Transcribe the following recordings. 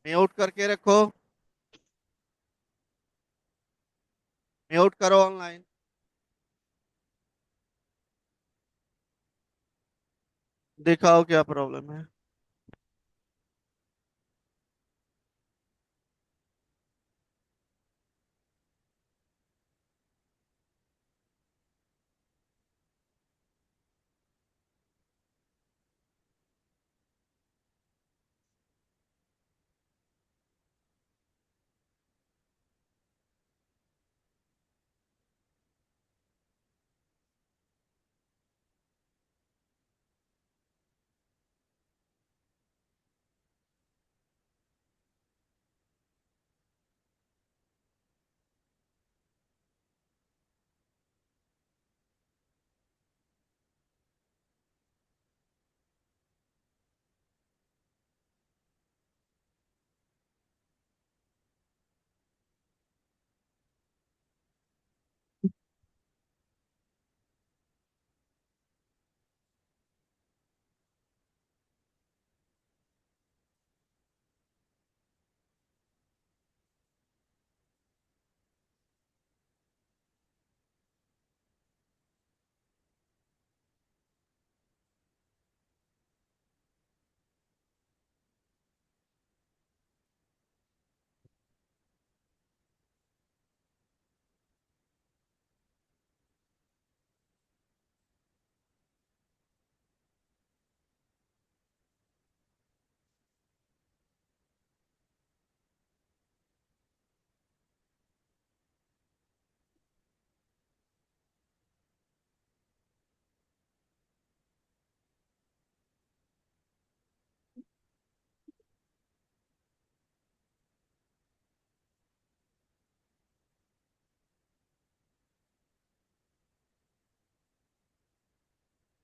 Mute करके रखो। Mute करो ऑनलाइन। दिखाओ क्या प्रॉब्लम है।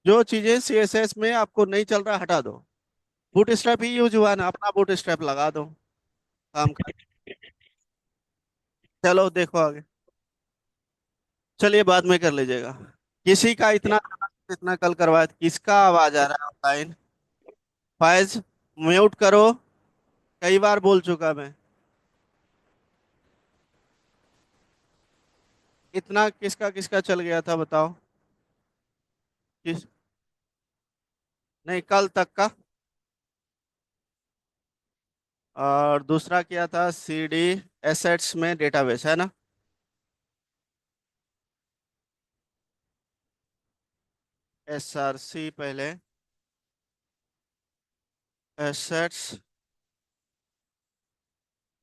जो चीजें सीएसएस में आपको नहीं चल रहा हटा दो। बूटस्ट्रैप ही यूज हुआ ना, अपना बूटस्ट्रैप लगा दो। काम कर। चलो देखो आगे। चलिए बाद में कर लीजिएगा। किसी का इतना कल करवाया था, किसका आवाज आ रहा है ऑनलाइन? फैज, म्यूट करो। कई बार बोल चुका मैं। इतना किसका किसका चल गया था बताओ। किस? नहीं, कल तक का। और दूसरा क्या था? सीडी एसेट्स में डेटाबेस है ना? एसआरसी पहले। Assets,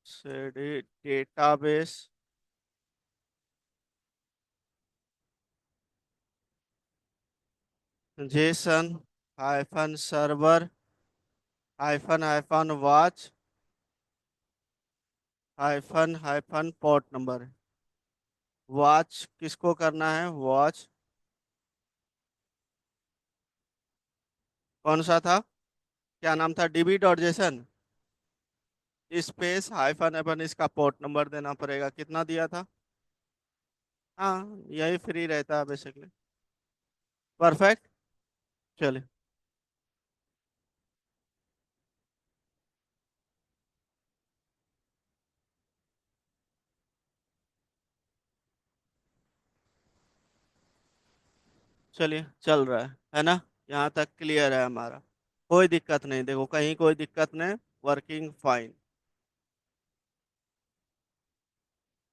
CD database. Jason hyphen server hyphen hyphen watch hyphen hyphen port number. Watch किसको करना है? वॉच कौन सा था? क्या नाम था? DB dot JSON space hyphen hyphen, इसका पोर्ट नंबर देना पड़ेगा। कितना दिया था? हाँ, यही फ्री रहता है बेसिकली। परफेक्ट। चलिए। चलिए चल रहा है ना? यहाँ तक क्लियर है हमारा। कोई दिक्कत नहीं, देखो कहीं कोई दिक्कत नहीं। Working fine.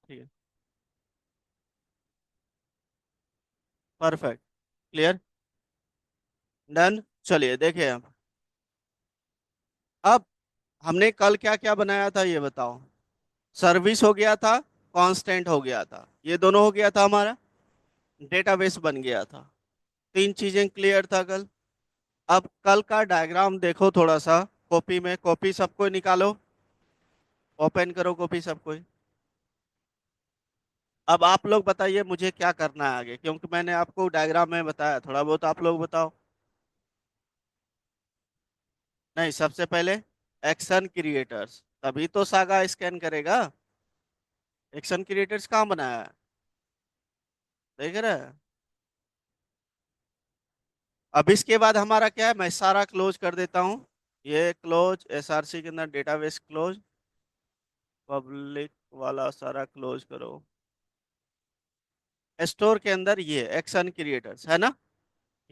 ठीक है। परफेक्ट। क्लियर। डन। चलिए देखिए अब हमने कल क्या क्या बनाया था ये बताओ। सर्विस हो गया था, कांस्टेंट हो गया था, ये दोनों हो गया था हमारा। डेटाबेस बन गया था। तीन चीजें क्लियर था कल। अब कल का डायग्राम देखो थोड़ा सा। कॉपी में, कॉपी सबको निकालो। ओपन करो कॉपी सबको। अब आप लोग बताइए मुझे क्या करना है आगे, क्योंकि मैंने आपको डायग्राम में बताया, थोड़ा बहुत आप लोग बताओ। नहीं, सबसे पहले एक्शन क्रिएटर्स, तभी तो सागा स्कैन करेगा। एक्शन क्रिएटर्स कहाँ बनाया है? देख रहे हैं? अब इसके बाद हमारा क्या है, मैं सारा क्लोज कर देता हूँ। ये क्लोज, एसआरसी के अंदर डेटाबेस क्लोज, पब्लिक वाला सारा क्लोज करो। स्टोर के अंदर ये एक्शन क्रिएटर्स है ना,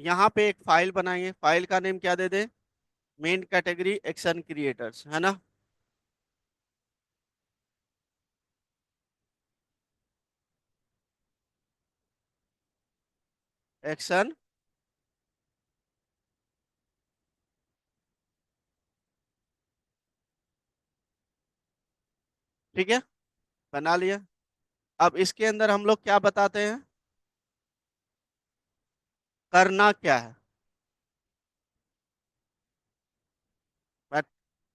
यहाँ पे एक फाइल बनाएंगे, फाइल का नेम क्या दे दे, मेन कैटेगरी एक्शन क्रिएटर्स है ना। एक्शन, ठीक है, बना लिया। अब इसके अंदर हम लोग क्या बताते हैं, करना क्या है। बट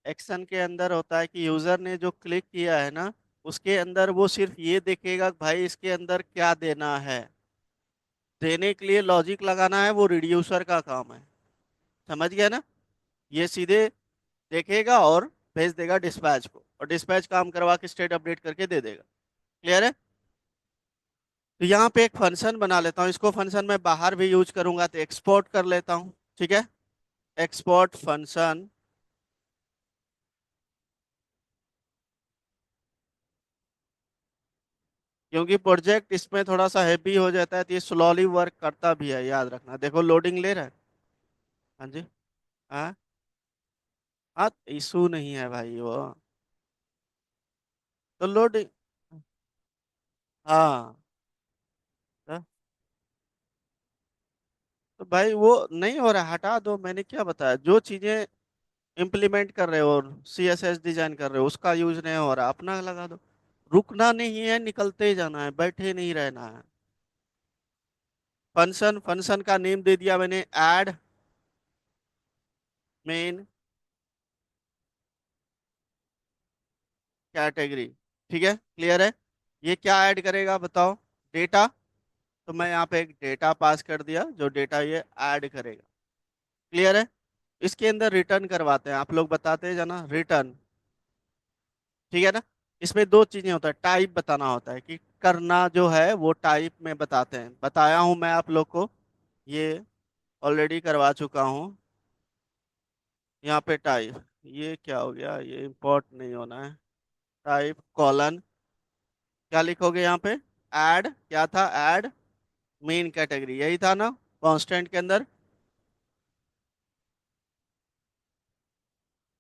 एक्शन के अंदर होता है कि यूजर ने जो क्लिक किया है ना, उसके अंदर वो सिर्फ ये देखेगा कि भाई इसके अंदर क्या देना है। देने के लिए लॉजिक लगाना है, वो रिड्यूसर का काम है। समझ गया ना। ये सीधे देखेगा और भेज देगा डिस्पैच को, और डिस्पैच काम करवा के स्टेट अपडेट करके दे देगा। क्लियर है। तो यहाँ पे एक फंक्शन बना लेता हूँ, इसको फंक्शन मैं बाहर भी यूज करूंगा, तो एक्सपोर्ट कर लेता हूँ। ठीक है, एक्सपोर्ट फंक्शन। क्योंकि प्रोजेक्ट इसमें थोड़ा सा हैवी हो जाता है, तो ये स्लोली वर्क करता भी है, याद रखना। देखो लोडिंग ले रहा है। हाँ जी। हाँ। हाँ, इशू नहीं है भाई वो। तो लोडिंग, हाँ। तो तो भाई वो नहीं हो रहा है, हटा दो। मैंने क्या बताया, जो चीजें इम्प्लीमेंट कर रहे हो और सीएसएस डिजाइन कर रहे हो उसका यूज नहीं हो रहा, अपना लगा दो। रुकना नहीं है, निकलते ही जाना है, बैठे नहीं रहना है। फंक्शन, फंक्शन का नेम दे दिया मैंने, ऐड मेन कैटेगरी। ठीक है, क्लियर है। ये क्या ऐड करेगा बताओ, डेटा। तो मैं यहाँ पे एक डेटा पास कर दिया, जो डेटा ये ऐड करेगा। क्लियर है। इसके अंदर रिटर्न करवाते हैं, आप लोग बताते जाना रिटर्न। ठीक है ना। इसमें दो चीजें होता है, टाइप बताना होता है कि करना जो है वो टाइप में बताते हैं, बताया हूं मैं आप लोग को, ये ऑलरेडी करवा चुका हूँ। यहाँ पे टाइप, ये क्या हो गया, ये इंपोर्ट नहीं होना है। टाइप कॉलन, क्या लिखोगे यहाँ पे, ऐड क्या था, ऐड मेन कैटेगरी, यही था ना कांस्टेंट के अंदर,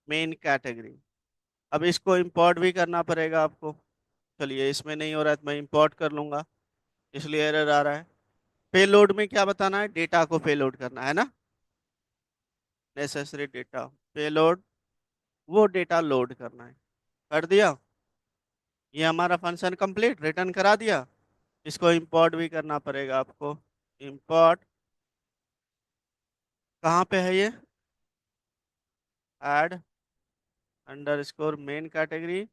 मेन कैटेगरी। अब इसको इंपोर्ट भी करना पड़ेगा आपको। चलिए, इसमें नहीं हो रहा है तो मैं इंपोर्ट कर लूंगा, इसलिए एरर आ रहा है। पेलोड में क्या बताना है, डेटा को पेलोड करना है ना, नेसेसरी डेटा पेलोड, वो डेटा लोड करना है। कर दिया। ये हमारा फंक्शन कंप्लीट, रिटर्न करा दिया। इसको इंपोर्ट भी करना पड़ेगा आपको। इंपोर्ट कहाँ पे है ये, add under score main category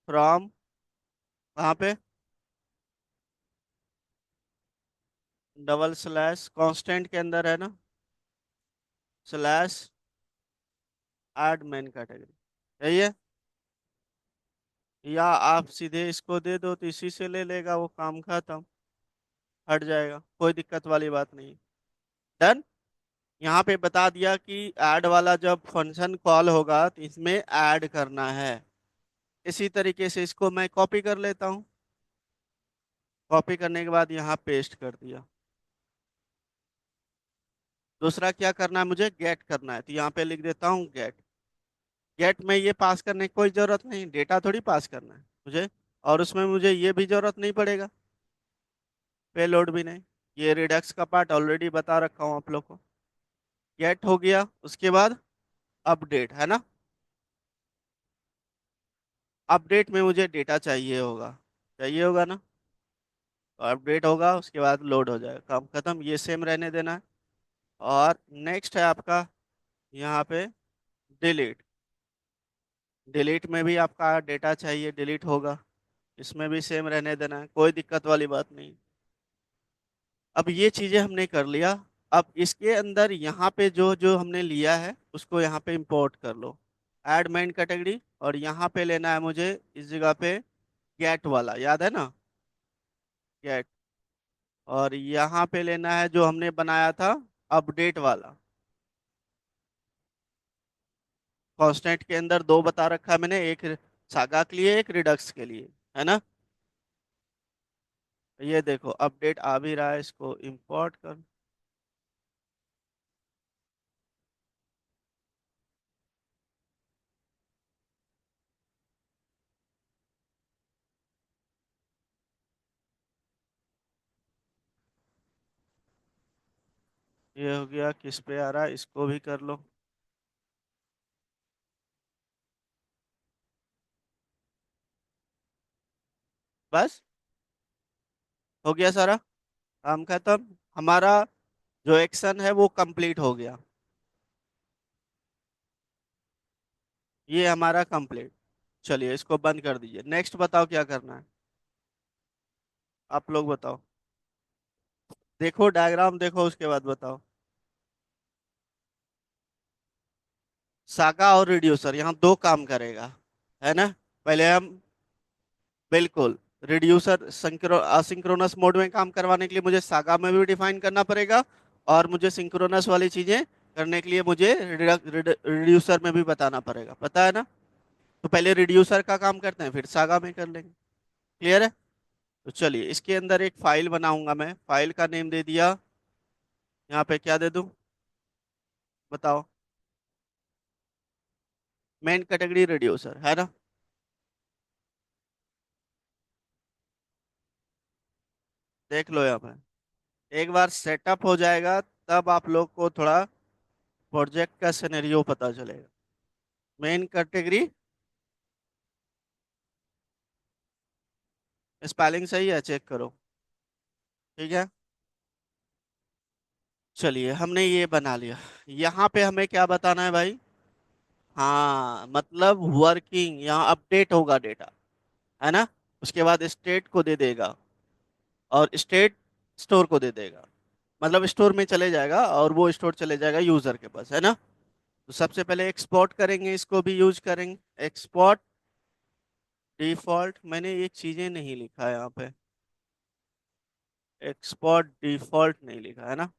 from, कहाँ पे, डबल स्लैश कांस्टेंट के अंदर है ना, स्लैश ऐड मेन कैटेगरी। यही है। या आप सीधे इसको दे दो तो इसी से ले लेगा, वो काम खत्म, हट जाएगा, कोई दिक्कत वाली बात नहीं। डन। यहाँ पे बता दिया कि ऐड वाला जब फंक्शन कॉल होगा तो इसमें ऐड करना है। इसी तरीके से इसको मैं कॉपी कर लेता हूँ। कॉपी करने के बाद यहाँ पेस्ट कर दिया। दूसरा क्या करना है, मुझे गेट करना है, तो यहाँ पे लिख देता हूँ गेट। गेट में ये पास करने की कोई जरूरत नहीं, डेटा थोड़ी पास करना है मुझे, और उसमें मुझे ये भी जरूरत नहीं पड़ेगा, पेलोड भी नहीं। ये रिडक्स का पार्ट ऑलरेडी बता रखा हूँ आप लोग को। गेट हो गया, उसके बाद अपडेट है ना। अपडेट में मुझे डेटा चाहिए होगा, चाहिए होगा ना। तो अपडेट होगा, उसके बाद लोड हो जाएगा, काम खत्म, ये सेम रहने देना है। और नेक्स्ट है आपका यहाँ पे डिलीट। डिलीट में भी आपका डेटा चाहिए, डिलीट होगा, इसमें भी सेम रहने देना है, कोई दिक्कत वाली बात नहीं। अब ये चीजें हमने कर लिया। अब इसके अंदर यहाँ पे जो जो हमने लिया है उसको यहाँ पे इंपोर्ट कर लो, ऐड मेन कैटेगरी, और यहाँ पे लेना है मुझे इस जगह पे गेट वाला, याद है ना, गेट। और यहाँ पे लेना है जो हमने बनाया था अपडेट वाला कांस्टेंट के अंदर दो बता रखा है मैंने, एक सागा के लिए, एक रिडक्स के लिए, है ना। ये देखो अपडेट आ भी रहा है, इसको इंपोर्ट कर। ये हो गया, किस पे आ रहा है, इसको भी कर लो। बस हो गया सारा काम खत्म हमारा। जो एक्शन है वो कंप्लीट हो गया। ये हमारा कंप्लीट। चलिए इसको बंद कर दीजिए, नेक्स्ट बताओ क्या करना है। आप लोग बताओ। देखो डायग्राम देखो, उसके बाद बताओ। सागा और रिड्यूसर यहाँ दो काम करेगा, है ना। पहले हम, बिल्कुल, रिड्यूसर असिंक्रोनस मोड में काम करवाने के लिए मुझे सागा में भी डिफाइन करना पड़ेगा, और मुझे सिंक्रोनस वाली चीजें करने के लिए मुझे रिड्यूसर में भी बताना पड़ेगा, पता है ना। तो पहले रिड्यूसर का काम करते हैं, फिर सागा में कर लेंगे। क्लियर है। तो चलिए इसके अंदर एक फाइल बनाऊंगा मैं, फाइल का नेम दे दिया, यहाँ पे क्या दे दूं, बताओ। मेन कैटेगरी रिड्यूसर, है ना। देख लो यहाँ पे, एक बार सेटअप हो जाएगा तब आप लोग को थोड़ा प्रोजेक्ट का सिनेरियो पता चलेगा। मेन कैटेगरी, स्पेलिंग सही है, चेक करो। ठीक है। चलिए हमने ये बना लिया। यहाँ पे हमें क्या बताना है भाई। हाँ मतलब वर्किंग, यहाँ अपडेट होगा डेटा, है ना। उसके बाद स्टेट को दे देगा, और स्टेट स्टोर को दे देगा, मतलब स्टोर में चले जाएगा, और वो स्टोर चले जाएगा यूजर के पास, है ना। तो सबसे पहले एक्सपोर्ट करेंगे, इसको भी यूज करेंगे। एक्सपोर्ट डिफॉल्ट, मैंने ये चीजें नहीं लिखा है यहाँ पे। एक्सपोर्ट डिफॉल्ट नहीं लिखा है ना।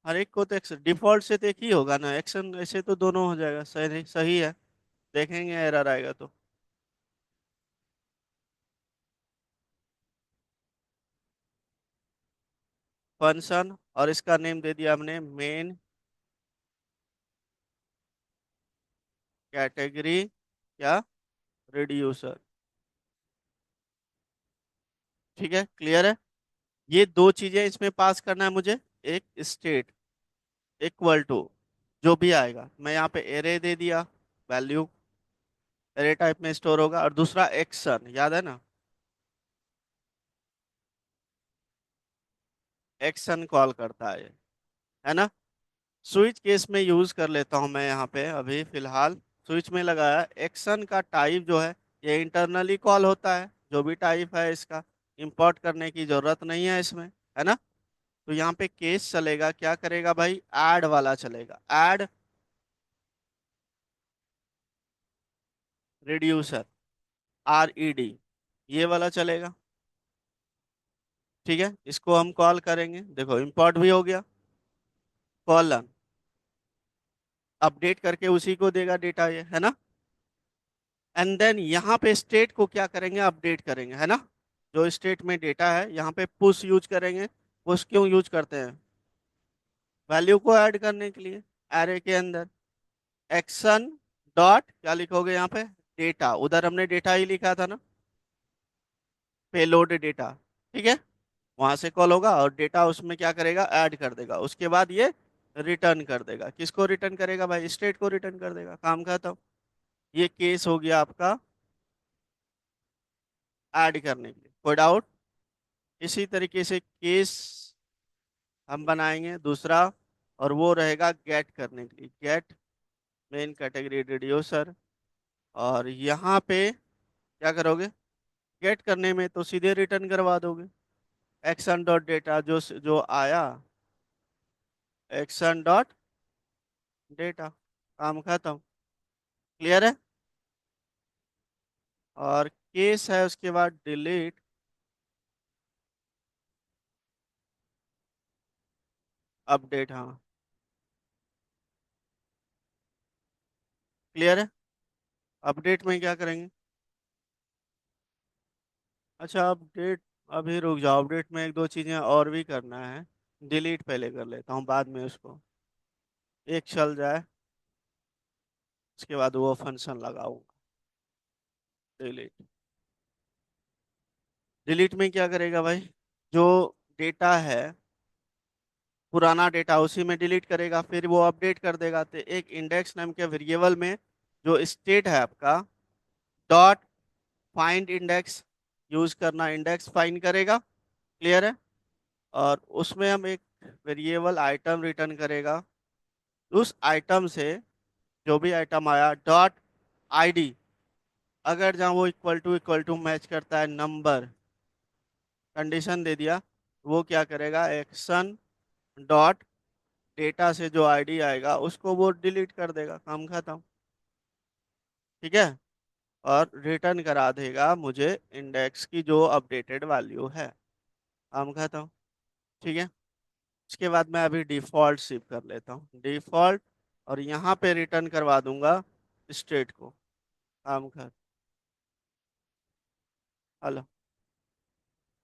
हर एक को तो डिफॉल्ट से तो एक ही होगा ना, एक्शन ऐसे तो दोनों हो जाएगा, सही सही है। देखेंगे एरर आएगा तो। फंक्शन, और इसका नेम दे दिया हमने मेन कैटेगरी, क्या, रिड्यूसर। ठीक है, क्लियर है। ये दो चीजें इसमें पास करना है मुझे। एक स्टेट इक्वल टू जो भी आएगा, मैं यहाँ पे एरे दे दिया, वैल्यू एरे टाइप में स्टोर होगा, और दूसरा एक्शन, याद है ना, एक्शन कॉल करता है ना। स्विच केस में यूज कर लेता हूं मैं यहाँ पे अभी फिलहाल। स्विच में लगाया, एक्शन का टाइप जो है ये इंटरनली कॉल होता है, जो भी टाइप है इसका इंपोर्ट करने की जरूरत नहीं है इसमें, है ना। तो यहाँ पे केस चलेगा, क्या करेगा भाई, ऐड वाला चलेगा, ऐड रिड्यूसर, RED, ये वाला चलेगा। ठीक है, इसको हम कॉल करेंगे, देखो इंपोर्ट भी हो गया, कॉलन अपडेट करके उसी को देगा डेटा, ये है ना। एंड देन यहाँ पे स्टेट को क्या करेंगे, अपडेट करेंगे, है ना। जो स्टेट में डेटा है यहाँ पे पुश यूज करेंगे। पुश क्यों यूज करते हैं, वैल्यू को ऐड करने के लिए एरे के अंदर। एक्शन डॉट क्या लिखोगे यहाँ पे, डेटा, उधर हमने डेटा ही लिखा था ना, पेलोड डेटा। ठीक है, वहां से कॉल होगा, और डेटा उसमें क्या करेगा, ऐड कर देगा, उसके बाद ये रिटर्न कर देगा, किसको रिटर्न करेगा भाई, स्टेट को रिटर्न कर देगा, काम खत्म। ये केस हो गया आपका ऐड करने के लिए, कोई डाउट। इसी तरीके से केस हम बनाएंगे दूसरा, और वो रहेगा गेट करने के लिए, गेट मेन कैटेगरी रिड्यूसर। और यहाँ पे क्या करोगे, गेट करने में तो सीधे रिटर्न करवा दोगे, एक्शन डॉट डेटा जो जो आया, एक्शन डॉट डेटा, काम खत्म। क्लियर है। और केस है उसके बाद डिलीट अपडेट, हाँ। क्लियर है। अपडेट में क्या करेंगे? अच्छा, अपडेट, अभी रुक जाओ, अपडेट में एक दो चीजें और भी करना है। डिलीट पहले कर लेता हूँ, बाद में उसको एक चल जाए, उसके बाद वो फंक्शन लगाऊंगा। डिलीट। डिलीट में क्या करेगा भाई? जो डेटा है, पुराना डेटा उसी में डिलीट करेगा, फिर वो अपडेट कर देगा। तो एक इंडेक्स नाम के वेरिएबल में जो स्टेट है आपका, डॉट फाइंड इंडेक्स यूज करना, इंडेक्स फाइंड करेगा। क्लियर है। और उसमें हम एक वेरिएबल आइटम रिटर्न करेगा। उस आइटम से जो भी आइटम आया, डॉट आईडी, अगर जहाँ वो इक्वल टू मैच करता है नंबर, कंडीशन दे दिया, वो क्या करेगा, एक्शन डॉट डेटा से जो आईडी आएगा उसको वो डिलीट कर देगा, काम खत्म। ठीक है। और रिटर्न करा देगा मुझे इंडेक्स की जो अपडेटेड वैल्यू है, काम खत्म। ठीक है। उसके बाद मैं अभी डिफॉल्ट शिप कर लेता हूँ, डिफॉल्ट, और यहाँ पे रिटर्न करवा दूंगा स्टेट को, काम खत्म। हेलो।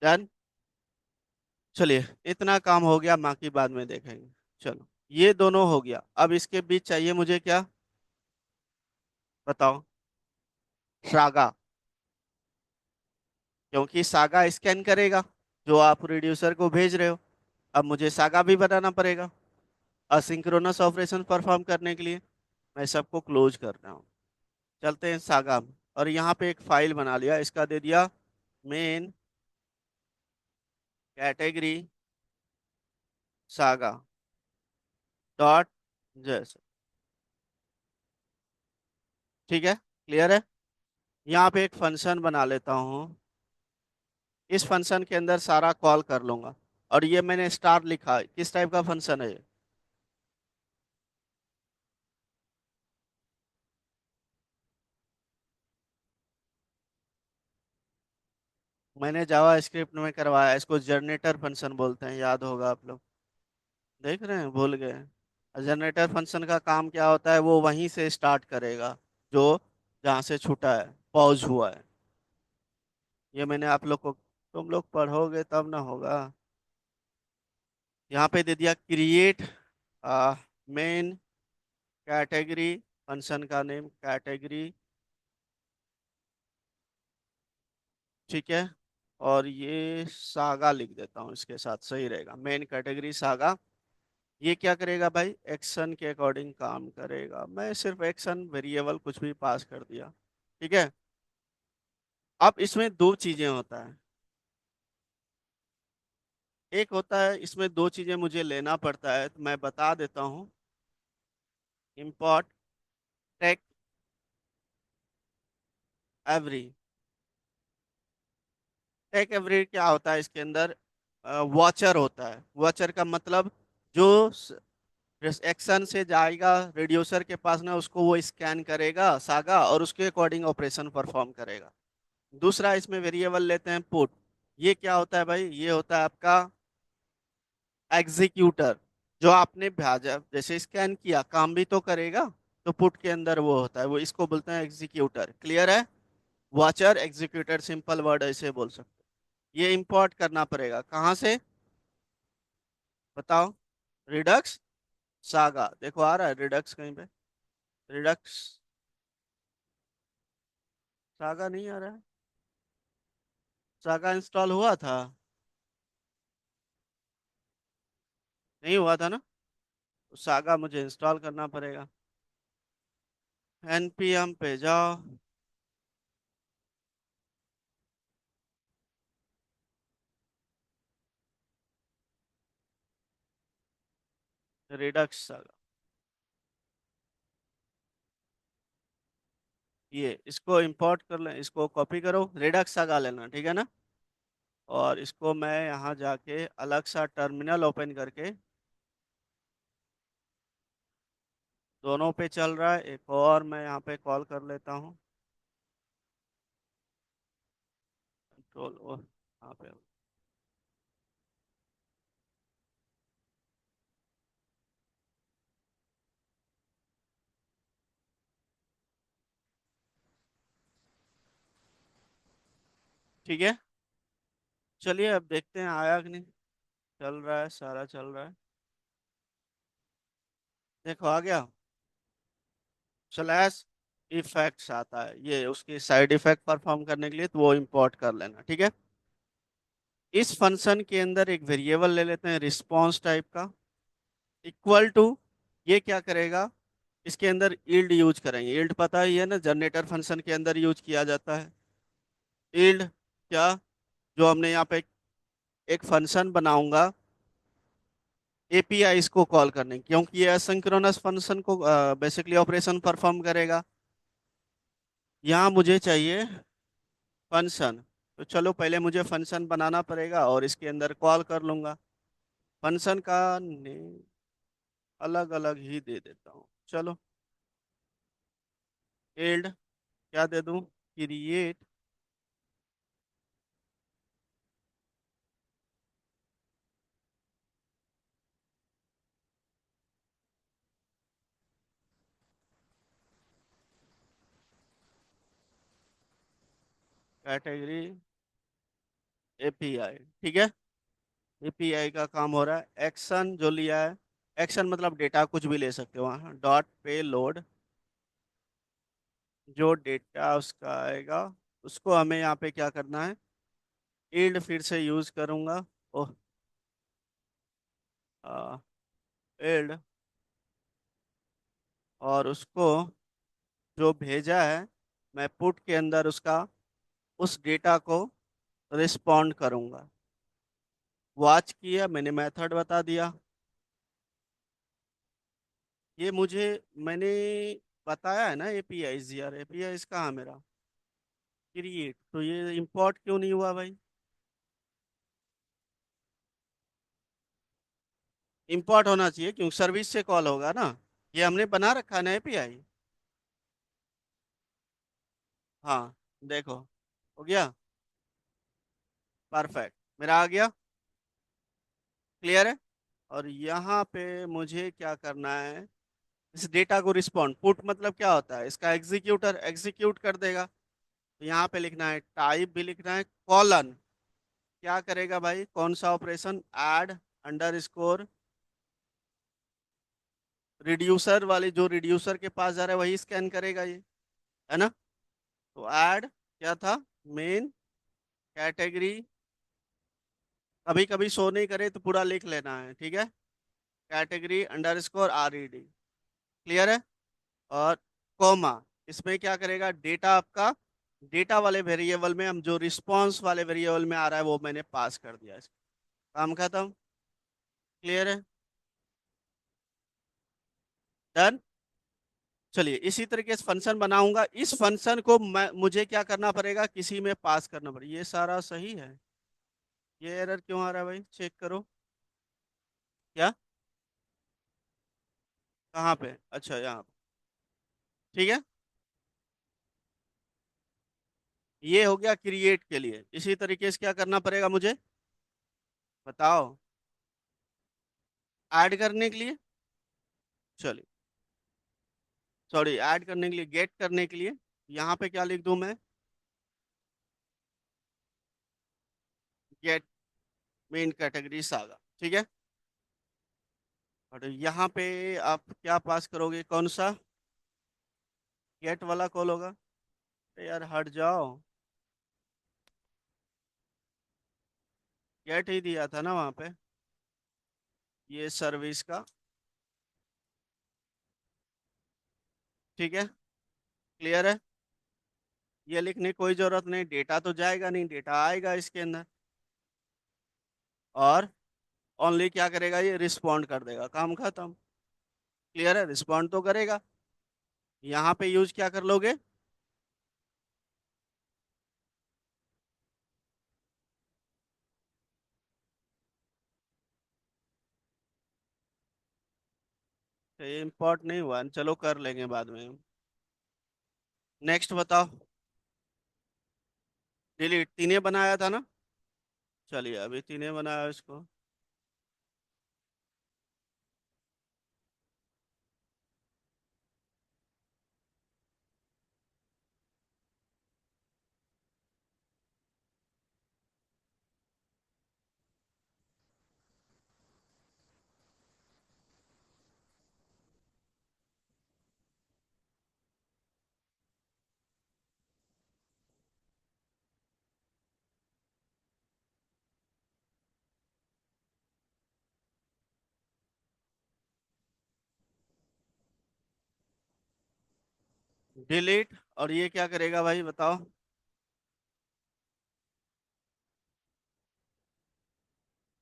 डन। चलिए, इतना काम हो गया, बाकी बाद में देखेंगे। चलो, ये दोनों हो गया। अब इसके बीच चाहिए मुझे क्या, बताओ? सागा। क्योंकि सागा स्कैन करेगा जो आप रिड्यूसर को भेज रहे हो। अब मुझे सागा भी बनाना पड़ेगा असिंक्रोनस ऑपरेशन परफॉर्म करने के लिए। मैं सबको क्लोज कर रहा हूँ। चलते हैं सागा में, और यहाँ पे एक फाइल बना लिया, इसका दे दिया मेन कैटेगरी सागा डॉट जैसे। ठीक है। क्लियर है। यहाँ पे एक फंक्शन बना लेता हूँ, इस फंक्शन के अंदर सारा कॉल कर लूंगा। और ये मैंने स्टार लिखा है, किस टाइप का फंक्शन है ये? मैंने जावा स्क्रिप्ट में करवाया, इसको जनरेटर फंक्शन बोलते हैं, याद होगा आप लोग। देख रहे हैं, भूल गए? जनरेटर फंक्शन का काम क्या होता है, वो वहीं से स्टार्ट करेगा जो जहाँ से छूटा है, पॉज हुआ है। ये मैंने आप लोग को, तुम लोग पढ़ोगे तब ना होगा। यहाँ पे दे दिया क्रिएट मेन कैटेगरी, फंक्शन का नेम कैटेगरी। ठीक है। और ये सागा लिख देता हूँ इसके साथ, सही रहेगा, मेन कैटेगरी सागा। ये क्या करेगा भाई, एक्शन के अकॉर्डिंग काम करेगा। मैं सिर्फ एक्शन वेरिएबल कुछ भी पास कर दिया। ठीक है। अब इसमें दो चीजें होता है, एक होता है, इसमें दो चीजें मुझे लेना पड़ता है, तो मैं बता देता हूँ। Import take every. Take every क्या होता है इसके अंदर? वॉचर होता है। वॉचर का मतलब जो एक्शन से जाएगा रिड्यूसर के पास ना, उसको वो स्कैन करेगा सागा, और उसके अकॉर्डिंग ऑपरेशन परफॉर्म करेगा। दूसरा इसमें वेरिएबल लेते हैं पुट। ये क्या होता है भाई? ये होता है आपका एग्जीक्यूटर। जो आपने भेजा, जैसे स्कैन किया, काम भी तो करेगा। तो पुट के अंदर वो होता है, वो इसको बोलते हैं एग्जीक्यूटर। क्लियर है। वॉचर एग्जीक्यूटर, सिंपल वर्ड ऐसे बोल सकते हैं। ये इंपोर्ट करना पड़ेगा कहाँ से, बताओ? रिडक्स सागा, देखो आ रहा है रिडक्स कहीं पे? रिडक्स सागा नहीं आ रहा है। सागा इंस्टॉल हुआ था? नहीं हुआ था ना? तो सागा मुझे इंस्टॉल करना पड़ेगा। npm पे जाओ, रिडक्स सागा। ये इसको इंपोर्ट कर लें, इसको कॉपी करो, रिडक्स सागा लेना, ठीक है ना? और इसको मैं यहाँ जाके अलग सा टर्मिनल ओपन करके, दोनों पे चल रहा है, एक और मैं यहाँ पे कॉल कर लेता हूँ। कंट्रोल ओ, यहाँ पे ठीक है, चलिए अब देखते हैं आया कि नहीं। चल रहा है, सारा चल रहा है। देखो आ गया। स्लैश इफेक्ट्स आता है, ये उसकी साइड इफेक्ट परफॉर्म करने के लिए, तो वो इंपोर्ट कर लेना, ठीक है। इस फंक्शन के अंदर एक वेरिएबल ले लेते हैं रिस्पॉन्स टाइप का, इक्वल टू, ये क्या करेगा, इसके अंदर यील्ड यूज करेंगे। यील्ड पता ही है ना, जनरेटर फंक्शन के अंदर यूज किया जाता है। यील्ड क्या, जो हमने यहाँ पे एक फंक्शन बनाऊंगा एपीआई इसको कॉल करने की, क्योंकि ये एसिंक्रोनस फंक्शन को बेसिकली ऑपरेशन परफॉर्म करेगा। यहाँ मुझे चाहिए फंक्शन, तो चलो पहले मुझे फंक्शन बनाना पड़ेगा और इसके अंदर कॉल कर लूंगा। फंक्शन का नेम अलग अलग ही दे देता हूँ, चलो। एल्ड क्या दे दूँ, क्रिएट कैटेगरी एपीआई, ठीक है। एपीआई का काम हो रहा है, एक्शन जो लिया है, एक्शन मतलब डेटा कुछ भी ले सकते हो वहाँ, डॉट पे लोड, जो डेटा उसका आएगा उसको हमें यहाँ पे क्या करना है, ईल्ड फिर से यूज करूंगा। ओह, ईल्ड, और उसको जो भेजा है मैं पुट के अंदर उसका उस डेटा को रिस्पॉन्ड करूंगा। वॉच किया मैंने, मेथड बता दिया। ये मुझे, मैंने बताया है ना एपीआई, यार एपीआई कहाँ है मेरा, क्रिएट, तो ये इंपोर्ट क्यों नहीं हुआ भाई। इंपोर्ट होना चाहिए क्योंकि सर्विस से कॉल होगा ना, ये हमने बना रखा है ना एपीआई। हाँ, देखो हो गया, परफेक्ट, मेरा आ गया, क्लियर है। और यहाँ पे मुझे क्या करना है, इस डेटा को रिस्पॉन्ड, पुट मतलब क्या होता है, इसका एग्जीक्यूटर एग्जीक्यूट कर देगा। तो यहाँ पे लिखना है, टाइप भी लिखना है, कॉलन, क्या करेगा भाई, कौन सा operation, add under score, reducer वाली, जो रिड्यूसर के पास जा रहा है वही स्कैन करेगा ये, है ना। तो ऐड क्या था, मेन कैटेगरी, कभी कभी शो नहीं करे तो पूरा लिख लेना है, ठीक है। Category under score R E D, clear है। और कॉमा, इसमें क्या करेगा, डेटा आपका, डेटा वाले वेरिएबल में हम जो रिस्पॉन्स वाले वेरिएबल में आ रहा है वो मैंने पास कर दिया, इसका काम खत्म, क्लियर है, डन। चलिए इसी तरीके से फंक्शन बनाऊंगा, इस फंक्शन को मुझे क्या करना पड़ेगा, किसी में पास करना पड़ेगा। ये सारा सही है, ये एरर क्यों आ रहा है भाई, चेक करो। क्या, कहाँ पे, अच्छा यहाँ पे, ठीक है। ये हो गया क्रिएट के लिए, इसी तरीके से क्या करना पड़ेगा मुझे, बताओ, ऐड करने के लिए, चलिए, सॉरी ऐड करने के लिए, गेट करने के लिए, यहाँ पे क्या लिख दूं मैं, गेट मेन कैटेगरी सागा, ठीक है। और यहाँ पे आप क्या पास करोगे, कौन सा, गेट वाला कॉल होगा, अरे यार हट जाओ, गेट ही दिया था ना वहाँ पे, ये सर्विस का, ठीक है, क्लियर है। ये लिखने की कोई जरूरत नहीं, डेटा तो जाएगा नहीं, डेटा आएगा इसके अंदर, और ओनली क्या करेगा, ये रिस्पॉन्ड कर देगा, काम खत्म, क्लियर है, रिस्पॉन्ड तो करेगा। यहाँ पे यूज क्या कर लोगे, तो ये इम्पोर्ट नहीं हुआ, चलो कर लेंगे बाद में। नेक्स्ट बताओ, डिलीट, तीने बनाया था ना, चलिए अभी तीने बनाया इसको, डिलीट, और ये क्या करेगा भाई बताओ?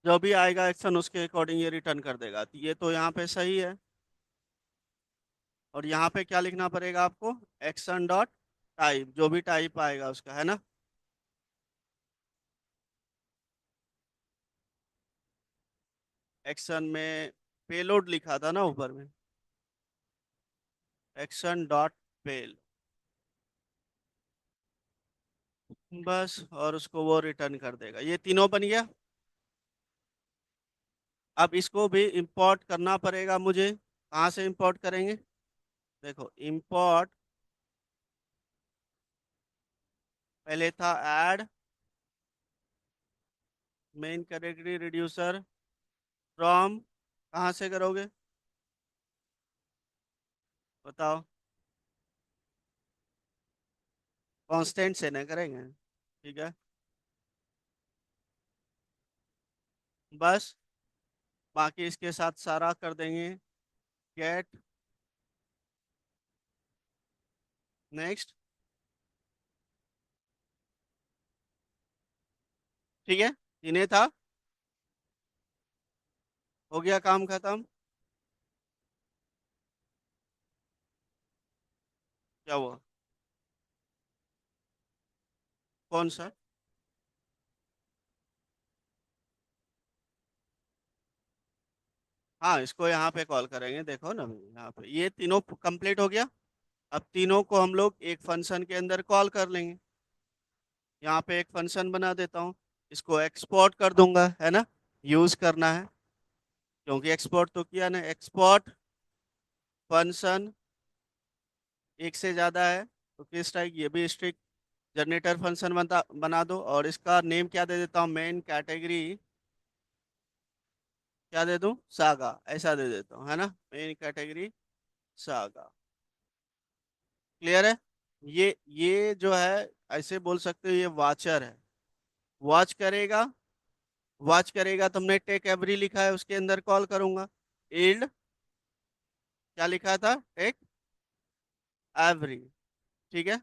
जो भी आएगा एक्शन उसके अकॉर्डिंग ये रिटर्न कर देगा। तो ये तो यहाँ पे सही है। और यहाँ पे क्या लिखना पड़ेगा आपको? एक्शन डॉट टाइप, जो भी टाइप आएगा उसका, है ना? एक्शन में पेलोड लिखा था ना ऊपर में, एक्शन डॉट पेल, बस। और उसको वो रिटर्न कर देगा। ये तीनों बन गया। अब इसको भी इंपोर्ट करना पड़ेगा मुझे। कहाँ से इंपोर्ट करेंगे? देखो इंपोर्ट, पहले था add main category reducer from, कहाँ से करोगे बताओ? कांस्टेंट से नहीं करेंगे, ठीक है? बस, बाकी इसके साथ सारा कर देंगे। गेट, नेक्स्ट, ठीक है। इन्हें था, हो गया काम खत्म। क्या हुआ? कौन सा? हाँ, इसको यहाँ पे कॉल करेंगे, देखो ना यहाँ पे ये तीनों कंप्लीट हो गया। अब तीनों को हम लोग एक फंक्शन के अंदर कॉल कर लेंगे। यहाँ पे एक फंक्शन बना देता हूँ, इसको एक्सपोर्ट कर दूंगा, है ना? यूज करना है, क्योंकि एक्सपोर्ट तो किया ना। एक्सपोर्ट फंक्शन एक से ज्यादा है तो किस टाइप, ये भी स्ट्रिक जनरेटर फंक्शन बना दो। और इसका नेम क्या दे देता हूँ? मेन कैटेगरी, क्या दे दूं? सागा, ऐसा दे देता हूँ, है ना? Main category saga. क्लियर है? ये जो है, ऐसे बोल सकते हो ये वाचर है। वॉच करेगा, वॉच करेगा, तुमने टेक एवरी लिखा है उसके अंदर कॉल करूंगा। इल्ड, क्या लिखा था? टेक एवरी, ठीक है।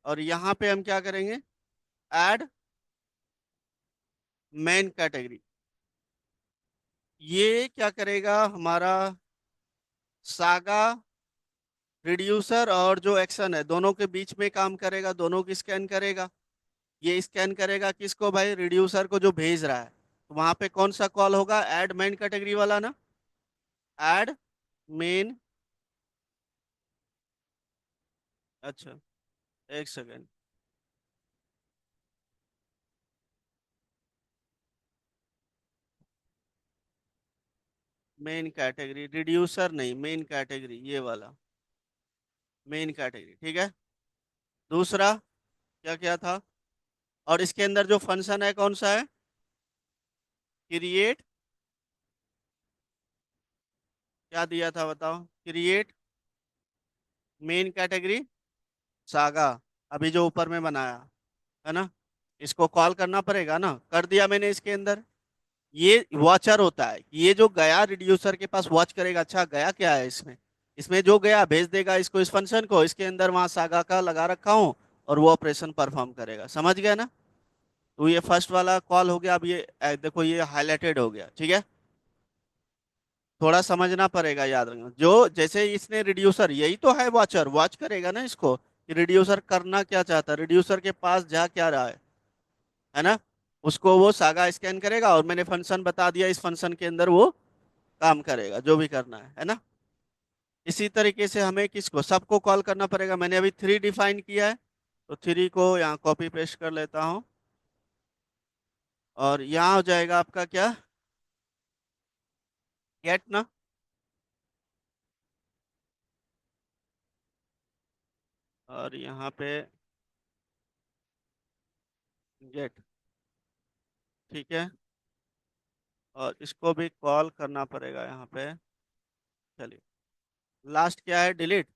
और यहाँ पे हम क्या करेंगे? Add main category. ये क्या करेगा हमारा? सागा रिड्यूसर और जो एक्शन है दोनों के बीच में काम करेगा, दोनों की स्कैन करेगा। ये स्कैन करेगा किसको भाई? रिड्यूसर को जो भेज रहा है। तो वहां पे कौन सा कॉल होगा? ऐड मेन कैटेगरी वाला ना। ऐड मेन, अच्छा, एक सेकेंड। मेन कैटेगरी रिड्यूसर नहीं, मेन कैटेगरी ये वाला, मेन कैटेगरी, ठीक है। दूसरा क्या क्या था? और इसके अंदर जो फंक्शन है कौन सा है? क्रिएट, क्या दिया था बताओ? क्रिएट मेन कैटेगरी सागा, अभी जो ऊपर में बनाया, है ना? इसको कॉल करना पड़ेगा ना, कर दिया मैंने इसके अंदर। ये वॉचर होता है, ये जो गया रिड्यूसर के पास वॉच करेगा, अच्छा गया क्या है इसमें, इसमें जो गया भेज देगा इसको, इस फंक्शन को, इसके अंदर वहां सागा का लगा रखा हूँ, और वो ऑपरेशन परफॉर्म करेगा। समझ गया ना? तो ये फर्स्ट वाला कॉल हो गया। अब ये देखो ये हाईलाइटेड हो गया, ठीक है। थोड़ा समझना पड़ेगा, याद रखना। जो जैसे इसने रिड्यूसर, यही तो है वॉचर, वॉच करेगा ना इसको कि रिड्यूसर करना क्या चाहता है, रिड्यूसर के पास जा क्या रहा है ना? उसको वो सागा स्कैन करेगा, और मैंने फंक्शन बता दिया, इस फंक्शन के अंदर वो काम करेगा जो भी करना है ना? इसी तरीके से हमें किसको, सबको कॉल करना पड़ेगा। मैंने अभी थ्री डिफाइन किया है, तो थ्री को यहाँ कॉपी पेस्ट कर लेता हूँ। और यहाँ हो जाएगा आपका क्या? गेट ना। और यहाँ पे गेट, ठीक है। और इसको भी कॉल करना पड़ेगा यहाँ पे। चलिए, लास्ट क्या है? डिलीट।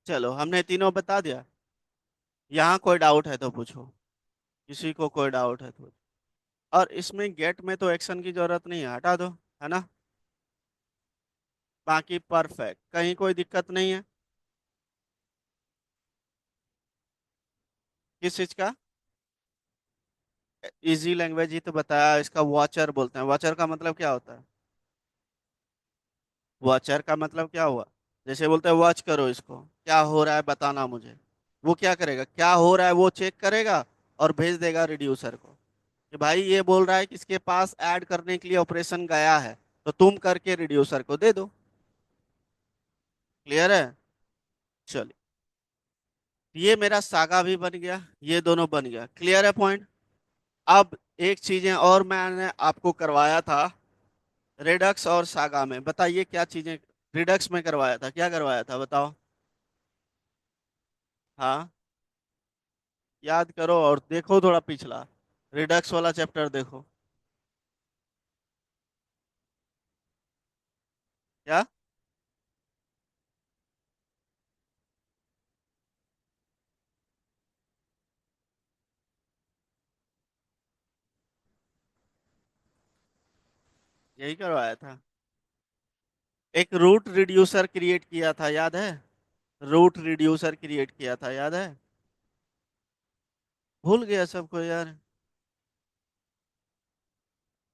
चलो हमने तीनों बता दिया। यहाँ कोई डाउट है तो पूछो, किसी को कोई डाउट है तो। और इसमें गेट में तो एक्शन की जरूरत नहीं है, हटा दो, है ना। बाकी परफेक्ट, कहीं कोई दिक्कत नहीं है। किस चीज का? इजी लैंग्वेज ही तो बताया, इसका वॉचर बोलते हैं। वॉचर का मतलब क्या होता है? वॉचर का मतलब क्या हुआ? जैसे बोलते हैं वॉच करो इसको, क्या हो रहा है बताना मुझे। वो क्या करेगा, क्या हो रहा है वो चेक करेगा और भेज देगा रिड्यूसर को कि भाई ये बोल रहा है कि इसके पास ऐड करने के लिए ऑपरेशन गया है, तो तुम करके रिड्यूसर को दे दो। क्लियर है? चलिए, ये मेरा सागा भी बन गया, ये दोनों बन गया। क्लियर है पॉइंट? अब एक चीजें और मैंने आपको करवाया था रिडक्स और सागा में, बताइए क्या चीजें। रिडक्स में करवाया था, क्या करवाया था बताओ। हाँ, याद करो और देखो थोड़ा पिछला रिडक्स वाला चैप्टर देखो। क्या? यही करवाया था। एक रूट रिड्यूसर क्रिएट किया था, याद है? रूट रिड्यूसर क्रिएट किया था, याद है? भूल गया सबको यार।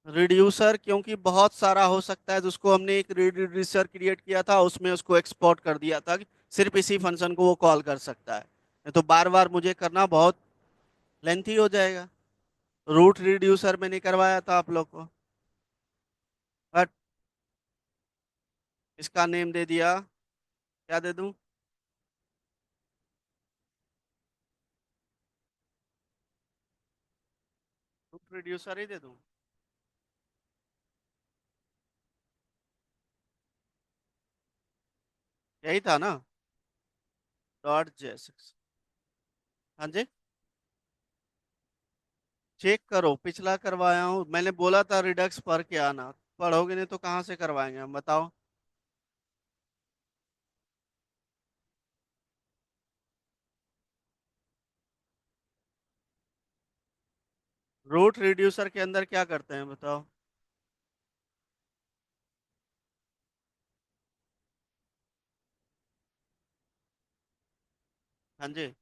रिड्यूसर क्योंकि बहुत सारा हो सकता है, तो उसको हमने एक रिड्यूसर क्रिएट किया था, उसमें उसको एक्सपोर्ट कर दिया था कि सिर्फ इसी फंक्शन को वो कॉल कर सकता है, नहीं तो बार बार मुझे करना बहुत लेंथी हो जाएगा। रूट रिड्यूसर में नहीं करवाया था आप लोग को, बट इसका नेम दे दिया। क्या दे दूं? रूट रिड्यूसर ही दे दूं? यही था ना? Dot JSX. हाँ जी, चेक करो, पिछला करवाया हूँ, मैंने बोला था रिडक्स पढ़ के आना। पढ़ोगे नहीं तो कहाँ से करवाएंगे हम, बताओ। रूट रिड्यूसर के अंदर क्या करते हैं बताओ। हाँ जी,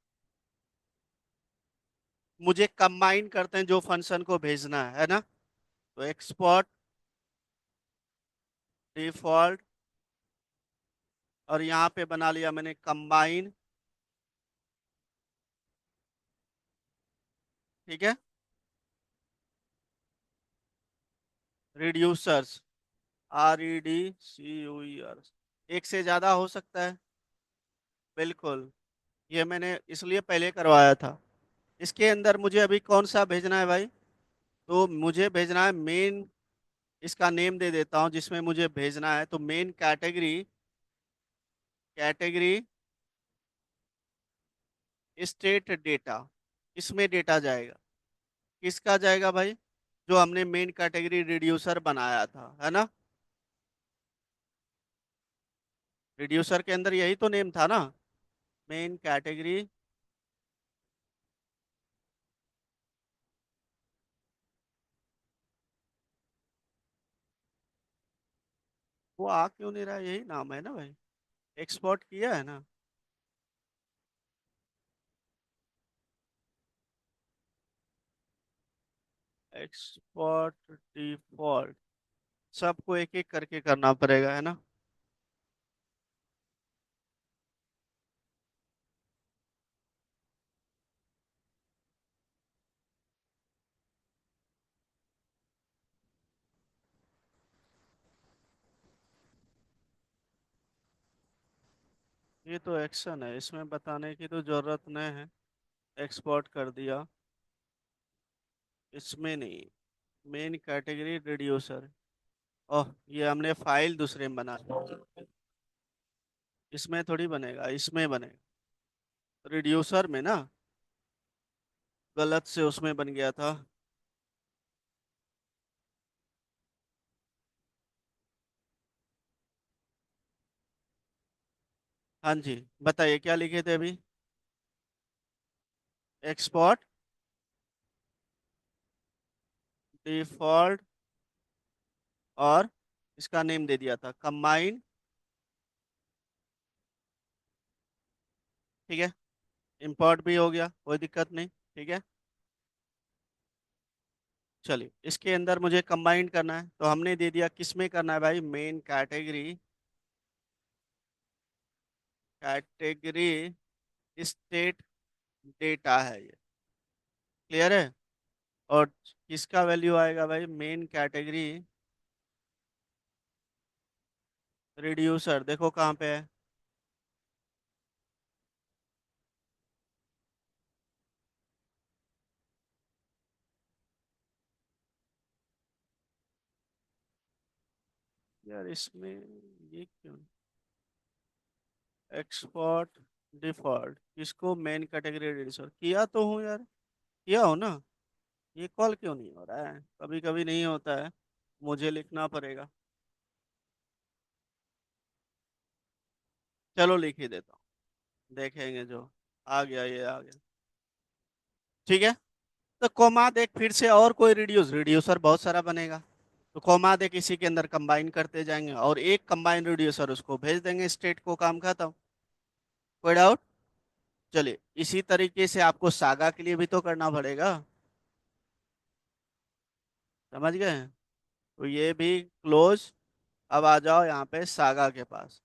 मुझे कंबाइन करते हैं जो फंक्शन को भेजना है ना। तो एक्सपोर्ट डिफॉल्ट, और यहाँ पे बना लिया मैंने कंबाइन। ठीक है, रिड्यूसर्स, REDCUER। एक से ज्यादा हो सकता है, बिल्कुल। ये मैंने इसलिए पहले करवाया था। इसके अंदर मुझे अभी कौन सा भेजना है भाई? तो मुझे भेजना है मेन, इसका नेम दे देता हूँ जिसमें मुझे भेजना है, तो main category, category state data, इसमें डेटा जाएगा। किसका जाएगा भाई? जो हमने मेन कैटेगरी रिड्यूसर बनाया था, है ना। रिड्यूसर के अंदर यही तो नेम था ना, मेन कैटेगरी। वो आ क्यों नहीं रहा, यही नाम है ना भाई। एक्सपोर्ट किया है ना। एक्सपोर्ट डिफॉल्ट, सबको एक एक करके करना पड़ेगा, है ना। ये तो एक्शन है, इसमें बताने की तो जरूरत नहीं है। एक्सपोर्ट कर दिया, इसमें नहीं। मेन कैटेगरी रिड्यूसर, ओह ये हमने फाइल दूसरे में बना, इसमें थोड़ी बनेगा, इसमें बनेगा रिड्यूसर में ना। गलत से उसमें बन गया था। हाँ जी, बताइए क्या लिखे थे अभी। एक्सपोर्ट डिफॉल्ट, और इसका नेम दे दिया था कंबाइन। ठीक है, इंपोर्ट भी हो गया, कोई दिक्कत नहीं। ठीक है, चलिए इसके अंदर मुझे कंबाइन करना है, तो हमने दे दिया किस में करना है भाई, main category. Category state data है ये, क्लियर है। और किसका वैल्यू आएगा भाई, मेन कैटेगरी रिड्यूसर, देखो कहाँ पे है। यार इसमें ये क्यों, एक्सपोर्ट डिफॉल्ट किसको, मेन कैटेगरी रिड्यूसर किया तो हूँ यार, किया हो ना। ये कॉल क्यों नहीं हो रहा है, कभी कभी नहीं होता है, मुझे लिखना पड़ेगा। चलो लिख ही देता हूँ, देखेंगे जो आ गया, ये आ गया। ठीक है, तो कोमा देख फिर से और कोई रिड्यूसर बहुत सारा बनेगा, तो कोमा देख इसी के अंदर कंबाइन करते जाएंगे और एक कंबाइन रिड्यूसर उसको भेज देंगे स्टेट को, काम खत्म। कोई डाउट। चलिए इसी तरीके से आपको सागा के लिए भी तो करना पड़ेगा, समझ गए। तो ये भी क्लोज। अब आ जाओ यहाँ पे सागा के पास,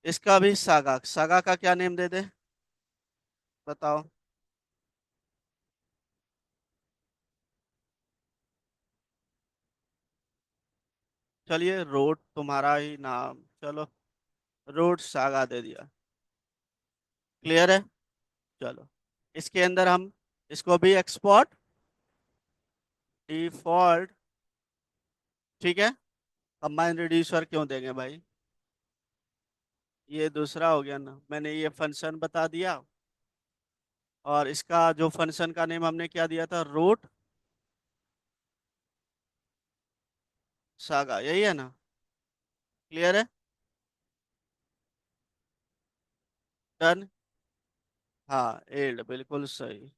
इसका भी सागा, सागा का क्या नेम दे दे, बताओ। चलिए रोड तुम्हारा ही नाम, चलो रोड सागा दे दिया, क्लियर है। चलो इसके अंदर हम इसको भी एक्सपोर्ट डिफॉल्ट, ठीक है। कंबाइन रिड्यूसर क्यों देंगे भाई, ये दूसरा हो गया ना, मैंने ये फंक्शन बता दिया। और इसका जो फंक्शन का नेम हमने क्या दिया था, रूट सागा, यही है ना, क्लियर है। डन, हाँ एल्ड बिल्कुल सही।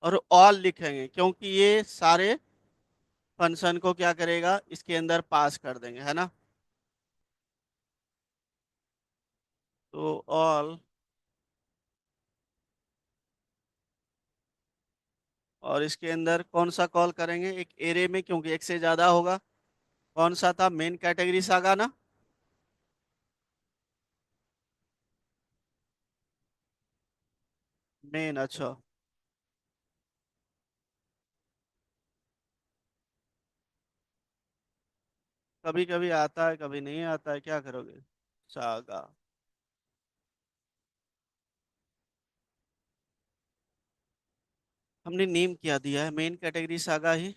और ऑल लिखेंगे क्योंकि ये सारे फंक्शन को क्या करेगा, इसके अंदर पास कर देंगे, है ना। तो ऑल, और इसके अंदर कौन सा कॉल करेंगे, एक एरे में, क्योंकि एक से ज्यादा होगा। कौन सा था, मेन कैटेगरी सागा ना। मेन, अच्छा। कभी कभी आता है कभी नहीं आता है, क्या करोगे। सागा, हमने नेम क्या दिया है, मेन कैटेगरी सागा ही,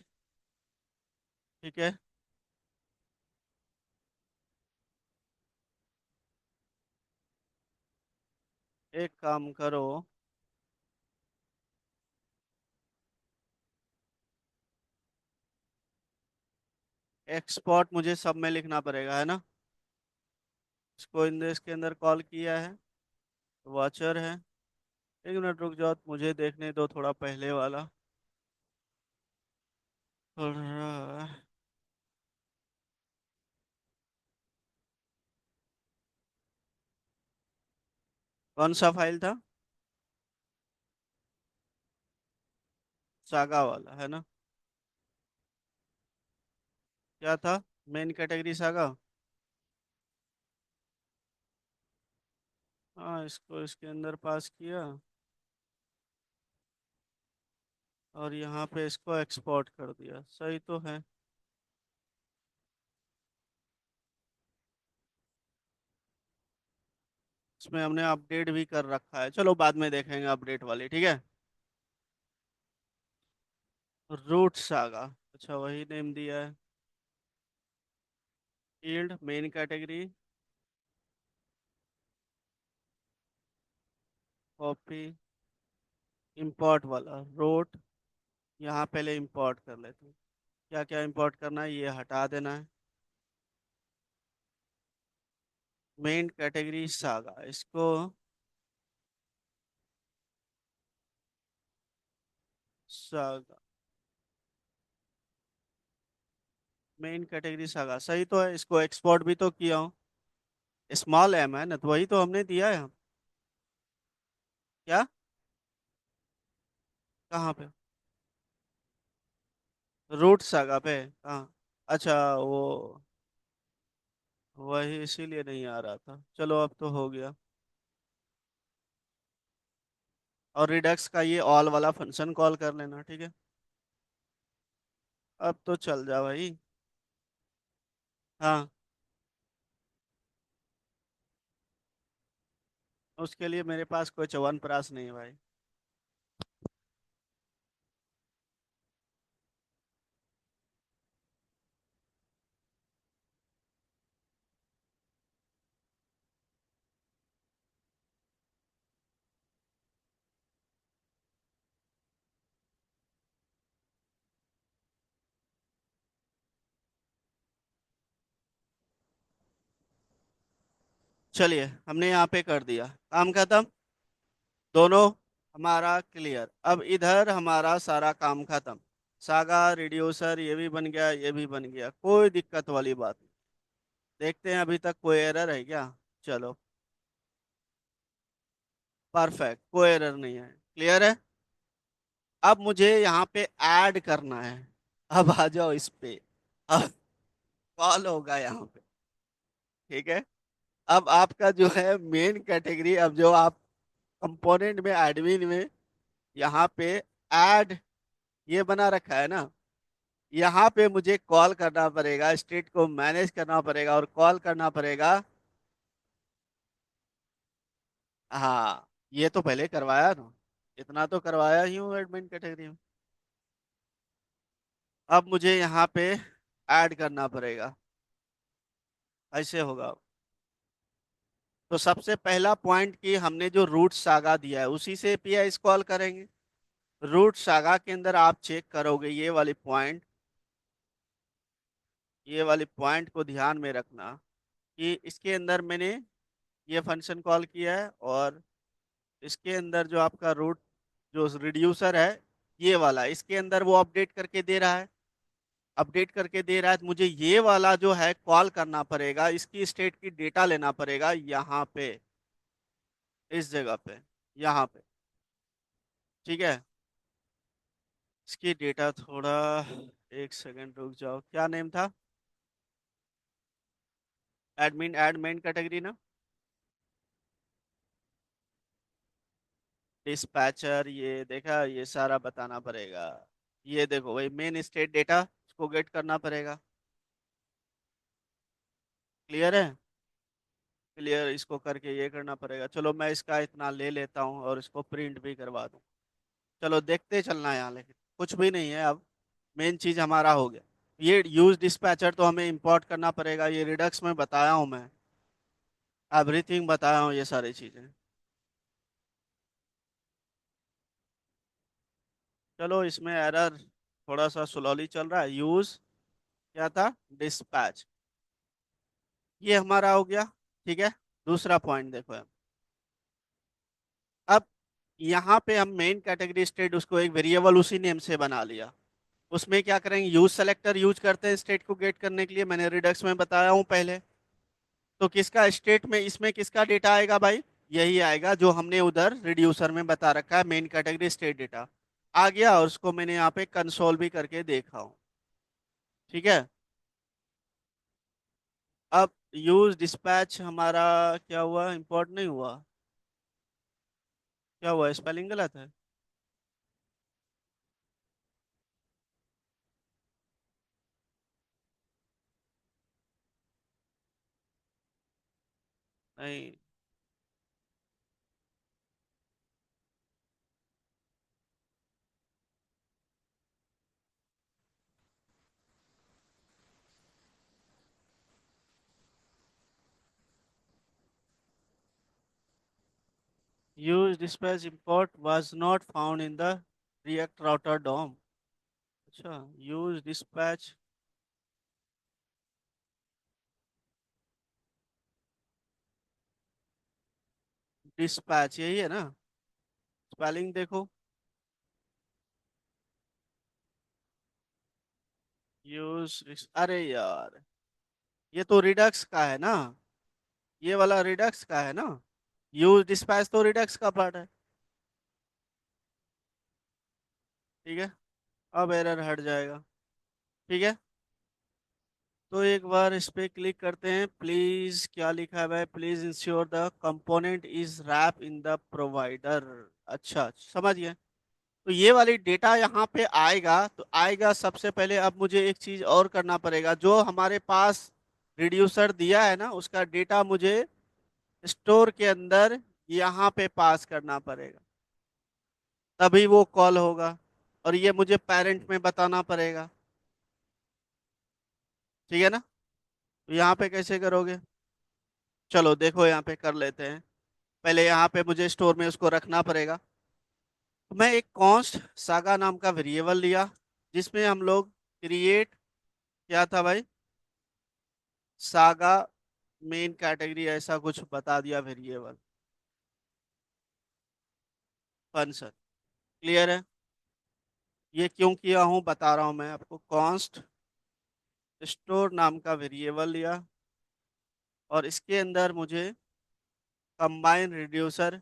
ठीक है। एक काम करो, एक्सपोर्ट मुझे सब में लिखना पड़ेगा, है ना। इसको इसके अंदर कॉल किया है, वॉचर है। एक मिनट रुक जाओ, मुझे देखने दो थोड़ा पहले वाला। और, कौन सा फाइल था, सागा वाला है ना। क्या था, मेन कैटेगरी सागा। हाँ इसको इसके अंदर पास किया, और यहाँ पे इसको एक्सपोर्ट कर दिया, सही तो है। इसमें हमने अपडेट भी कर रखा है, चलो बाद में देखेंगे अपडेट वाली, ठीक है। रूट सागा, अच्छा वही नेम दिया है। Field main category, copy, import वाला रूट, यहाँ पहले इंपोर्ट कर लेते हैं। क्या क्या इंपोर्ट करना है, ये हटा देना है। मेन कैटेगरी सागा, इसको सागा, मेन कैटेगरी सागा सही तो है, इसको एक्सपोर्ट भी तो किया हूँ। स्मॉल एम है ना, तो वही तो हमने दिया है। क्या? कहाँ पे? रूट सागा पे कहाँ? अच्छा वो, वही इसीलिए नहीं आ रहा था, चलो अब तो हो गया। और रिडक्स का ये ऑल वाला फंक्शन कॉल कर लेना, ठीक है। अब तो चल जा भाई। हाँ, उसके लिए मेरे पास कोई च्यवनप्राश नहीं है भाई। चलिए, हमने यहाँ पे कर दिया, काम खत्म। दोनों हमारा क्लियर। अब इधर हमारा सारा काम खत्म। सागा रिड्यूसर ये भी बन गया, ये भी बन गया, कोई दिक्कत वाली बात नहीं। देखते हैं अभी तक कोई एरर है क्या। चलो, परफेक्ट, कोई एरर नहीं है, क्लियर है। अब मुझे यहाँ पे ऐड करना है। अब आ जाओ इस पे। अब कॉल होगा यहाँ पे, ठीक है। अब आपका जो है मेन कैटेगरी, अब जो आप कंपोनेंट में एडमिन में यहाँ पे ऐड ये बना रखा है ना, यहाँ पे मुझे कॉल करना पड़ेगा, स्टेट को मैनेज करना पड़ेगा और कॉल करना पड़ेगा। हाँ, ये तो पहले करवाया ना, इतना तो करवाया ही हूँ एडमिन कैटेगरी में। अब मुझे यहाँ पे ऐड करना पड़ेगा, ऐसे होगा। तो सबसे पहला पॉइंट कि हमने जो रूट सागा दिया है उसी से एपीआई कॉल करेंगे। रूट सागा के अंदर आप चेक करोगे ये वाली पॉइंट को ध्यान में रखना कि इसके अंदर मैंने ये फंक्शन कॉल किया है, और इसके अंदर जो आपका रूट जो रिड्यूसर है ये वाला, इसके अंदर वो अपडेट करके दे रहा है। अपडेट करके दे रहा है तो मुझे ये वाला जो है कॉल करना पड़ेगा, इसकी स्टेट की डेटा लेना पड़ेगा यहाँ पे, इस जगह पे, यहाँ पे, ठीक है। इसकी डेटा थोड़ा, एक सेकंड रुक जाओ, क्या नेम था? एडमिन एड मेन कैटेगरी ना, डिस्पैचर, ये देखा, ये सारा बताना पड़ेगा। ये देखो भाई, मेन स्टेट डेटा इसको गेट करना पड़ेगा। क्लियर है? क्लियर, इसको करके ये करना पड़ेगा। चलो मैं इसका इतना ले लेता हूँ और इसको प्रिंट भी करवा दूँ। चलो देखते चलना है यहाँ, लेकिन कुछ भी नहीं है अब। मेन चीज हमारा हो गया। ये यूज डिस्पैचर तो हमें इंपोर्ट करना पड़ेगा, ये रिडक्स में बताया हूँ मैं, एवरीथिंग बताया हूँ ये सारी चीजें। चलो, इसमें एरर थोड़ा सा स्लोली चल रहा है। यूज क्या था? डिस्पैच, ये हमारा हो गया, ठीक है। दूसरा पॉइंट देखो अब यहाँ पे हम मेन कैटेगरी स्टेट उसको एक वेरिएबल उसी नेम से बना लिया। उसमें क्या करेंगे, यूज सेलेक्टर यूज करते हैं स्टेट को गेट करने के लिए, मैंने रिडक्स में बताया हूँ पहले। तो किसका स्टेट में, इसमें किसका डेटा आएगा भाई? यही आएगा जो हमने उधर रिड्यूसर में बता रखा है, मेन कैटेगरी स्टेट डेटा आ गया, और उसको मैंने यहाँ पे कंसोल भी करके देखा हूँ, ठीक है। अब यूज डिस्पैच हमारा क्या हुआ, इंपोर्ट नहीं हुआ? क्या हुआ, स्पेलिंग गलत है? नहीं, use dispatch import was not found in the React router DOM। अच्छा, use dispatch, डिस्पैच यही है ना? स्पेलिंग देखो। यूज, अरे यार, ये तो रिडक्स का है ना? ये वाला रिडक्स का है ना? यूज डिस्पैच तो रिडक्स का पार्ट है। ठीक है, अब एरर हट जाएगा। ठीक है, तो एक बार इस पे क्लिक करते हैं। प्लीज, क्या लिखा है भाई? Please ensure the component is wrap in the provider. अच्छा, समझ गए। तो ये वाली डेटा यहाँ पे आएगा तो आएगा। सबसे पहले अब मुझे एक चीज और करना पड़ेगा। जो हमारे पास रिड्यूसर दिया है ना, उसका डेटा मुझे स्टोर के अंदर यहाँ पे पास करना पड़ेगा, तभी वो कॉल होगा। और ये मुझे पेरेंट में बताना पड़ेगा। ठीक है ना? तो यहाँ पे कैसे करोगे? चलो देखो, यहाँ पे कर लेते हैं। पहले यहाँ पे मुझे स्टोर में उसको रखना पड़ेगा। तो मैं एक कॉन्स्ट सागा नाम का वेरिएबल लिया, जिसमें हम लोग क्रिएट, क्या था भाई, सागा मेन कैटेगरी ऐसा कुछ बता दिया वेरिएबल फंक्शन। क्लियर है? ये क्यों किया हूँ बता रहा हूँ मैं आपको। कॉन्स्ट स्टोर नाम का वेरिएबल लिया और इसके अंदर मुझे कंबाइन रिड्यूसर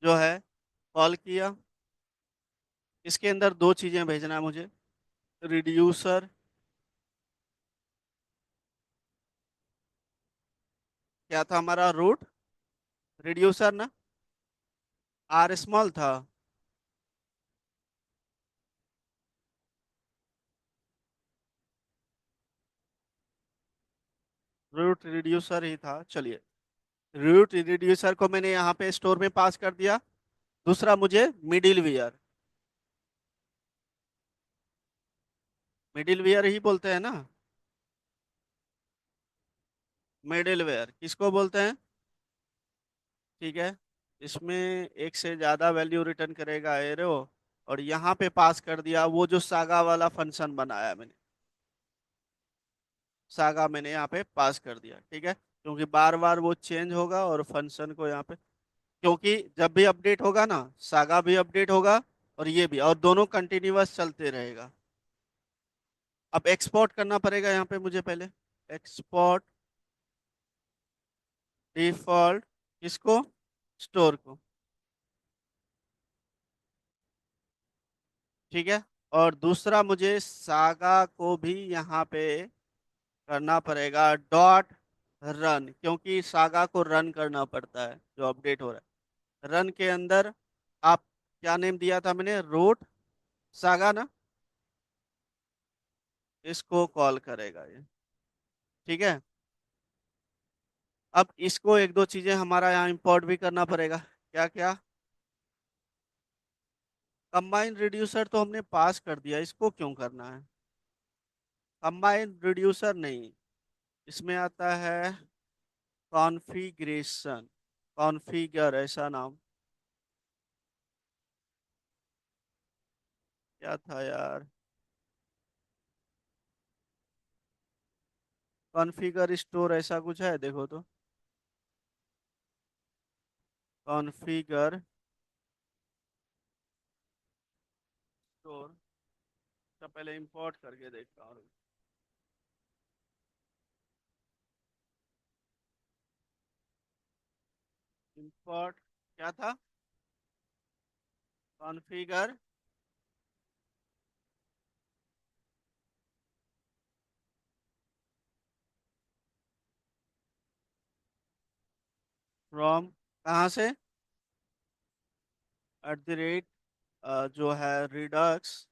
जो है कॉल किया। इसके अंदर दो चीजें भेजना है मुझे। रिड्यूसर, क्या था हमारा रूट? रिड्यूसर ना, आर स्मॉल था। रूट रिड्यूसर ही था, चलिए। रूट रिड्यूसर को मैंने यहाँ पे स्टोर में पास कर दिया। दूसरा मुझे मिडिल वेयर, मिडिल वेयर ही बोलते हैं ना? मिडिल वेयर किसको बोलते हैं? ठीक है, इसमें एक से ज्यादा वैल्यू रिटर्न करेगा एरो। और यहाँ पे पास कर दिया वो जो सागा वाला फंक्शन बनाया मैंने, सागा मैंने यहाँ पे पास कर दिया। ठीक है, क्योंकि बार बार वो चेंज होगा और फंक्शन को यहाँ पे, क्योंकि जब भी अपडेट होगा ना, सागा भी अपडेट होगा और ये भी, और दोनों कंटिन्यूअस चलते रहेगा। अब एक्सपोर्ट करना पड़ेगा यहाँ पे मुझे पहले। एक्सपोर्ट डिफॉल्ट, किसको? स्टोर को। ठीक है, और दूसरा मुझे सागा को भी यहाँ पे करना पड़ेगा डॉट रन, क्योंकि सागा को रन करना पड़ता है जो अपडेट हो रहा है। रन के अंदर आप, क्या नेम दिया था मैंने? रूट सागा ना? इसको कॉल करेगा ये। ठीक है, अब इसको एक दो चीजें हमारा यहाँ इंपोर्ट भी करना पड़ेगा। क्या क्या? कंबाइन रिड्यूसर तो हमने पास कर दिया, इसको क्यों करना है? कंबाइन रिड्यूसर नहीं, इसमें आता है कॉन्फ़िगरेशन, कॉन्फ़िगर ऐसा नाम। क्या था यार? कॉन्फ़िगर स्टोर ऐसा कुछ है, देखो तो। कॉन्फ़िगर स्टोर का पहले इंपोर्ट करके देखता हूँ। इंपोर्ट, क्या था? कॉन्फ़िगर फ्रॉम, कहाँ से? एट द रेट, जो है रिडक्स।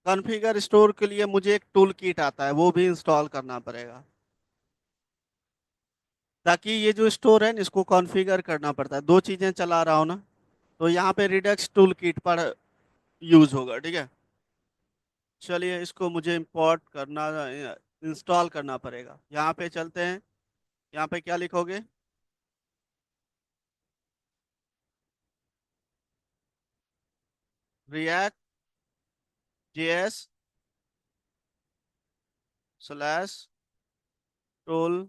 कॉन्फ़िगर स्टोर के लिए मुझे एक टूल किट आता है, वो भी इंस्टॉल करना पड़ेगा, ताकि ये जो स्टोर है ना, इसको कॉन्फ़िगर करना पड़ता है। दो चीजें चला रहा हूँ ना, तो यहाँ पे रिडक्स टूल किट पर यूज होगा। ठीक है, चलिए इसको मुझे इंपोर्ट करना, इंस्टॉल करना पड़ेगा। यहाँ पे चलते हैं। यहाँ पे क्या लिखोगे? React JS slash tool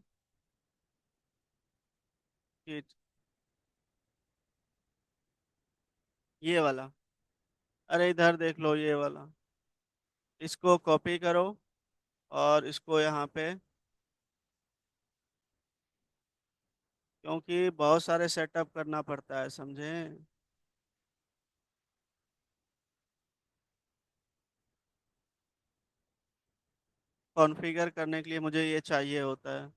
kit, ये वाला। अरे इधर देख लो ये वाला, इसको कॉपी करो और इसको यहाँ पे, क्योंकि बहुत सारे सेटअप करना पड़ता है, समझे। कॉन्फ़िगर करने के लिए मुझे ये चाहिए होता है।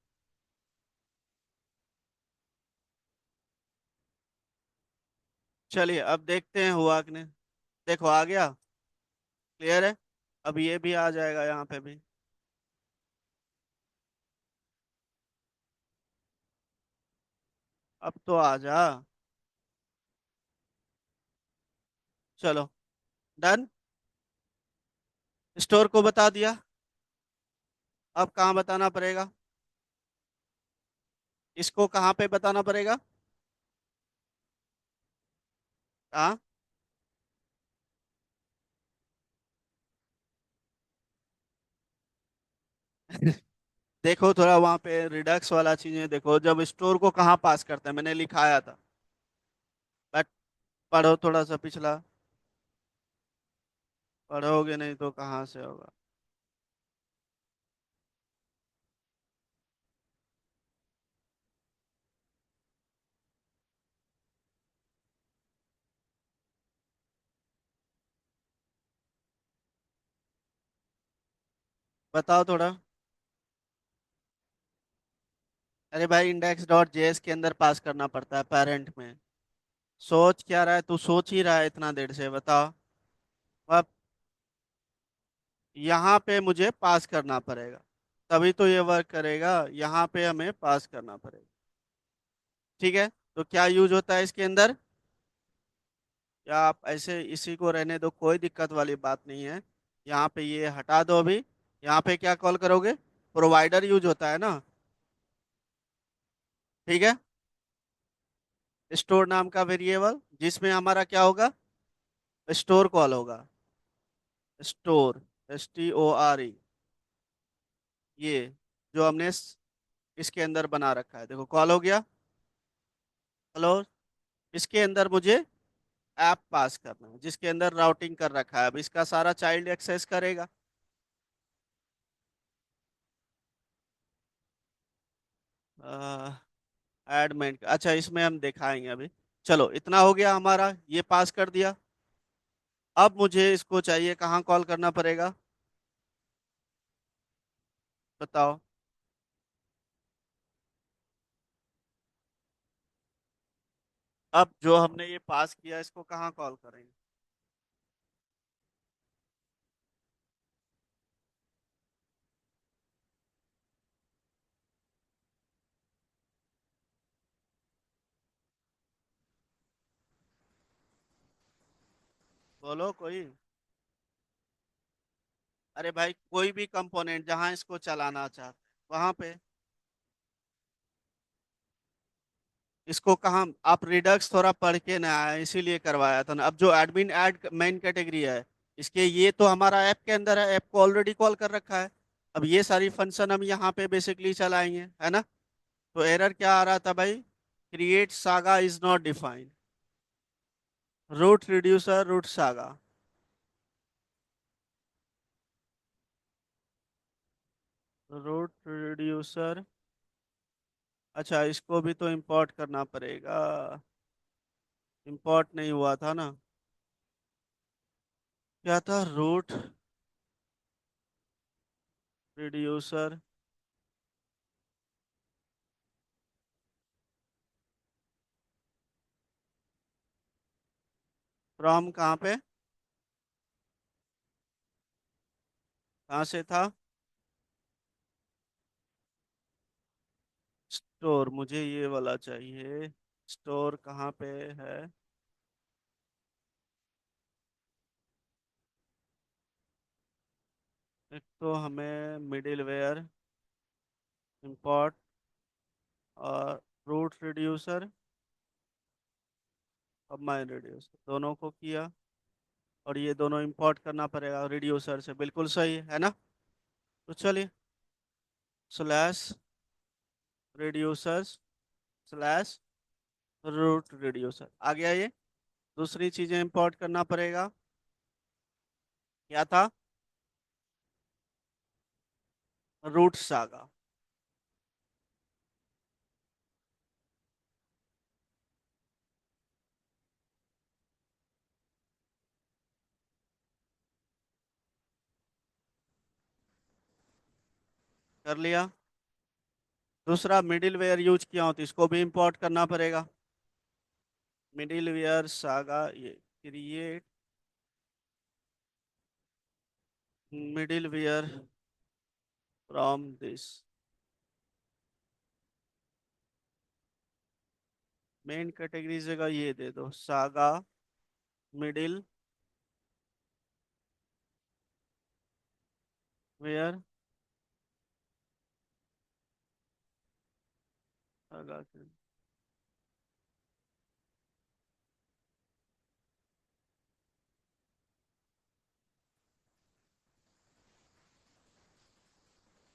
चलिए अब देखते हैं हुआ कि नहीं। देखो आ गया, क्लियर है। अब ये भी आ जाएगा यहाँ पे भी। अब तो आ जा। चलो डन। स्टोर को बता दिया। अब कहाँ बताना पड़ेगा, इसको कहाँ पे बताना पड़ेगा। हाँ। देखो थोड़ा वहां पे रिडक्स वाला चीजें देखो, जब स्टोर को कहाँ पास करते हैं, मैंने लिखाया था। बट पढ़ो थोड़ा सा पिछला, पढ़ोगे नहीं तो कहाँ से होगा। बताओ थोड़ा। अरे भाई इंडेक्स डॉट जेएस के अंदर पास करना पड़ता है पेरेंट में। सोच क्या रहा है तू, सोच ही रहा है इतना देर से, बताओ। अब यहाँ पे मुझे पास करना पड़ेगा, तभी तो ये वर्क करेगा। यहाँ पे हमें पास करना पड़ेगा। ठीक है, तो क्या यूज होता है इसके अंदर, या आप ऐसे इसी को रहने दो, कोई दिक्कत वाली बात नहीं है। यहाँ पे ये हटा दो अभी। यहाँ पे क्या कॉल करोगे, प्रोवाइडर यूज होता है ना। ठीक है, स्टोर नाम का वेरिएबल जिसमें हमारा क्या होगा, स्टोर कॉल होगा। स्टोर, STORE, ये जो हमने इसके अंदर बना रखा है, देखो कॉल हो गया। हेलो। इसके अंदर मुझे ऐप पास करना है जिसके अंदर राउटिंग कर रखा है, अब इसका सारा चाइल्ड एक्सेस करेगा। एडमिन, अच्छा इसमें हम दिखाएंगे अभी। चलो इतना हो गया हमारा, ये पास कर दिया। अब मुझे इसको चाहिए, कहाँ कॉल करना पड़ेगा, बताओ। अब जो हमने ये पास किया इसको कहाँ कॉल करेंगे। बोलो कोई। अरे भाई कोई भी कंपोनेंट जहां इसको चलाना चाहते हैं वहां पे। इसको कहाँ, आप रिडक्स थोड़ा पढ़ के ना आए इसीलिए करवाया था ना। अब जो एडमिन ऐड मेन कैटेगरी है, इसके ये तो हमारा ऐप के अंदर है, ऐप को ऑलरेडी कॉल कर रखा है। अब ये सारी फंक्शन हम यहाँ पे बेसिकली चलाएंगे, है ना। तो एरर क्या आ रहा था भाई, create saga is not defined, root reducer root saga. Root reducer, अच्छा इसको भी तो इंपोर्ट करना पड़ेगा। इंपोर्ट नहीं हुआ था ना, क्या था, रूट रिड्यूसर। फ्रॉम कहाँ पे, कहाँ से था। स्टोर, मुझे ये वाला चाहिए। स्टोर कहाँ पे है। एक तो हमें मिडिलवेयर, इंपोर्ट, और रूट रिड्यूसर और माइन रिड्यूसर दोनों को किया। और ये दोनों इंपोर्ट करना पड़ेगा रिड्यूसर से, बिल्कुल सही है ना। तो चलिए, slash reducer slash root reducer आ गया ये। दूसरी चीजें इंपोर्ट करना पड़ेगा। क्या था? Root saga. कर लिया। दूसरा मिडिल वेयर यूज किया हो तो इसको भी इंपोर्ट करना पड़ेगा। मिडिल वेयर सागा ये create middleware from this. Main category जगह ये दे दो, सागा मिडिल वेयर सागा।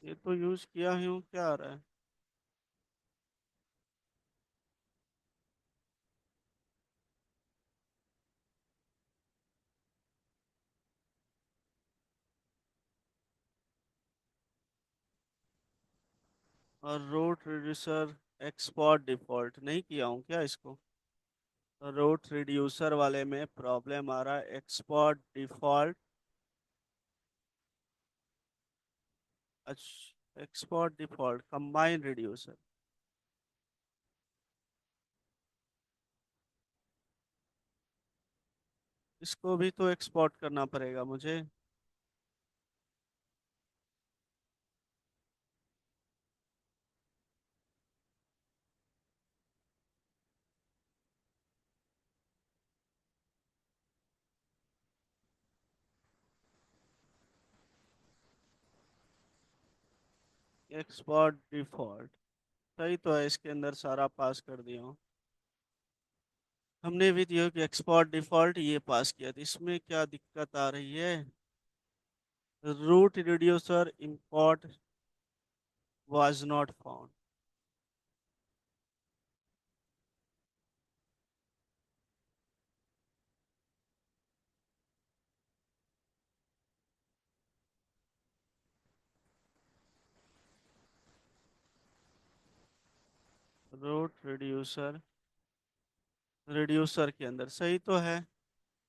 ये तो यूज किया ही हूँ, क्या आ रहा है? और रूट रिड्यूसर एक्सपोर्ट डिफॉल्ट नहीं किया हूँ क्या इसको? रूट रिड्यूसर वाले में प्रॉब्लम आ रहा है, एक्सपोर्ट डिफॉल्ट। अच्छा, एक्सपोर्ट डिफॉल्ट कंबाइन रिड्यूसर। इसको भी तो एक्सपोर्ट करना पड़ेगा मुझे। एक्सपोर्ट डिफॉल्ट सही तो है, इसके अंदर सारा पास कर दिया हूँ। हमने भी दिया कि एक्सपोर्ट डिफॉल्ट ये पास किया था, इसमें क्या दिक्कत आ रही है? Root reducer import was not found. Root reducer reducer के अंदर सही तो है।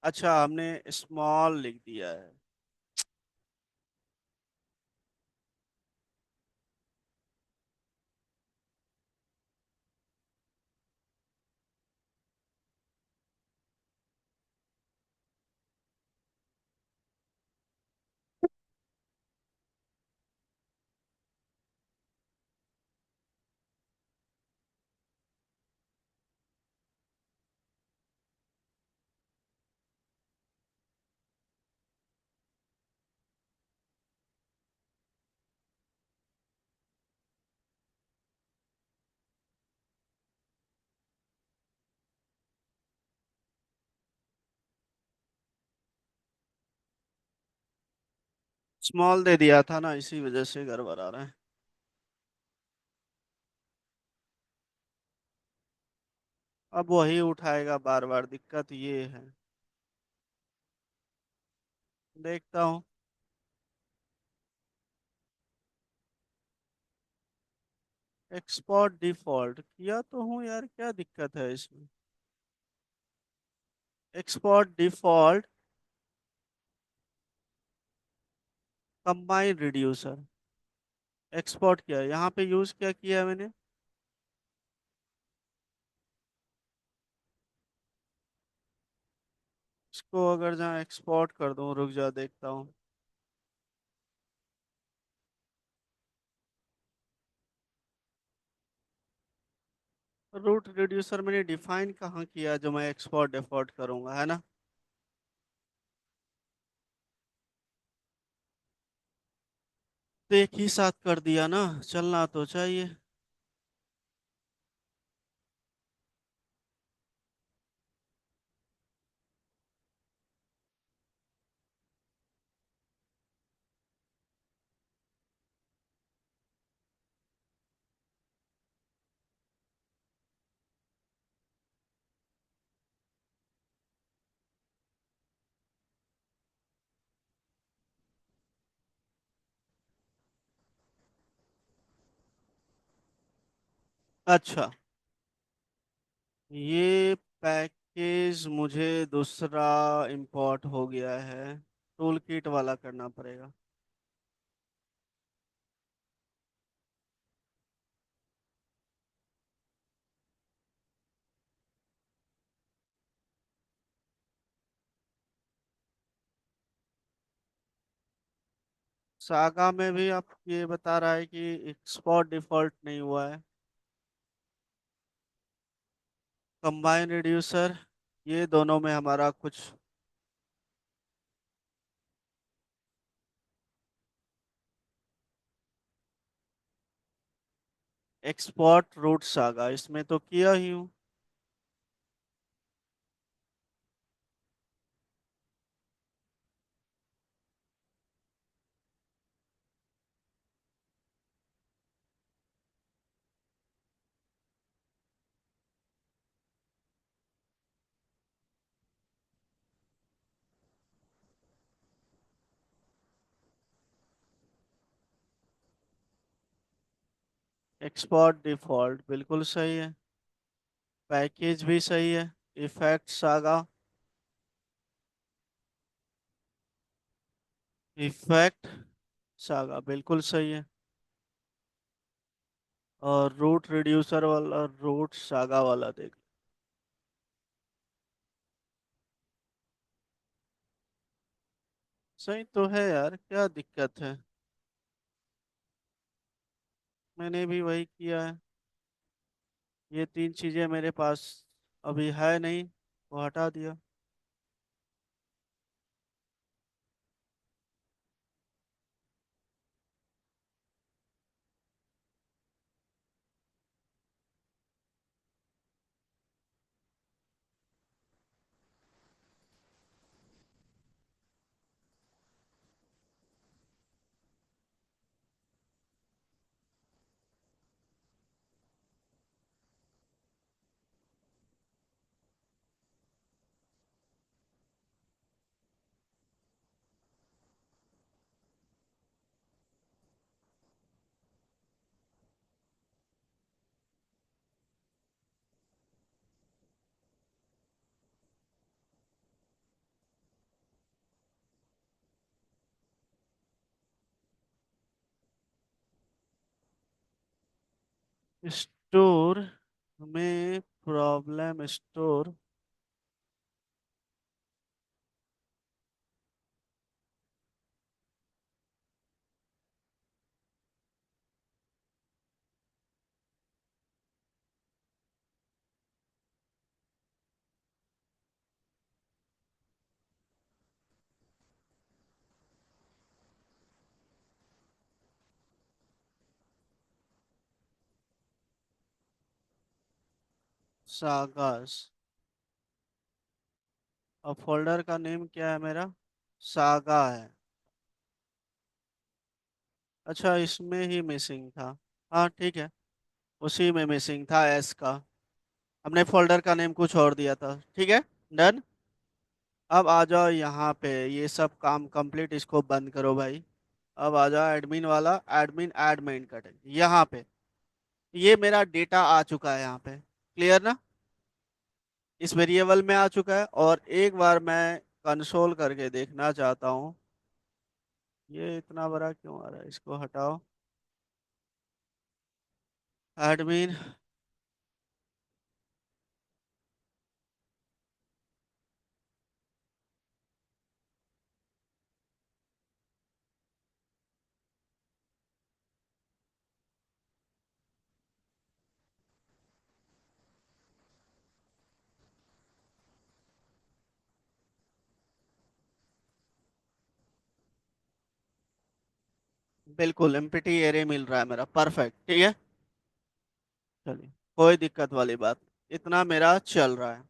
अच्छा, हमने स्मॉल लिख दिया है। स्मॉल दे दिया था ना, इसी वजह से गड़बड़ आ रहा है। अब वही उठाएगा बार बार, दिक्कत ये है। देखता हूँ। एक्सपोर्ट डिफॉल्ट किया तो हूँ यार, क्या दिक्कत है इसमें? Export default combine reducer export किया है। यहाँ पे यूज क्या किया है मैंने? इसको अगर जहाँ एक्सपोर्ट कर दूँ, रुक जा देखता हूँ। रूट रिड्यूसर मैंने डिफाइन कहाँ किया जो मैं एक्सपोर्ट डिफॉल्ट करूंगा, है ना? तो एक ही साथ कर दिया ना, चलना तो चाहिए। अच्छा, ये पैकेज मुझे दूसरा इंपोर्ट हो गया है, टूल किट वाला करना पड़ेगा। सागा में भी आप ये बता रहा है कि एक्सपोर्ट डिफॉल्ट नहीं हुआ है। कंबाइन रिड्यूसर, ये दोनों में हमारा कुछ। एक्सपोर्ट रूट सागा इसमें तो किया ही हूँ। एक्सपोर्ट डिफॉल्ट बिल्कुल सही है। पैकेज भी सही है। Effect saga. इफेक्ट सागा बिल्कुल सही है। और रूट रिड्यूसर वाला, रूट सागा वाला देख। सही तो है यार, क्या दिक्कत है। मैंने भी वही किया है। ये तीन चीजें मेरे पास अभी है नहीं, वो हटा दिया। स्टोर में प्रॉब्लम, स्टोर। सागास। और फोल्डर का नेम क्या है मेरा? सागा है। अच्छा, इसमें ही मिसिंग था। हाँ ठीक है, उसी में मिसिंग था एस का। हमने फोल्डर का नेम कुछ और दिया था, ठीक है। डन। अब आ जाओ यहाँ पे, ये सब काम कंप्लीट, इसको बंद करो भाई। अब आ जाओ एडमिन वाला, एडमिन ऐड मेन कटेंट यहाँ पे। ये मेरा डेटा आ चुका है यहाँ पे, क्लियर ना? इस वेरिएबल में आ चुका है, और एक बार मैं कंसोल करके देखना चाहता हूँ। ये इतना बड़ा क्यों आ रहा है, इसको हटाओ। एडमिन। बिल्कुल एम्प्टी एरे मिल रहा है मेरा, परफेक्ट, ठीक है। चलिए, कोई दिक्कत वाली बात नहीं। इतना मेरा चल रहा है।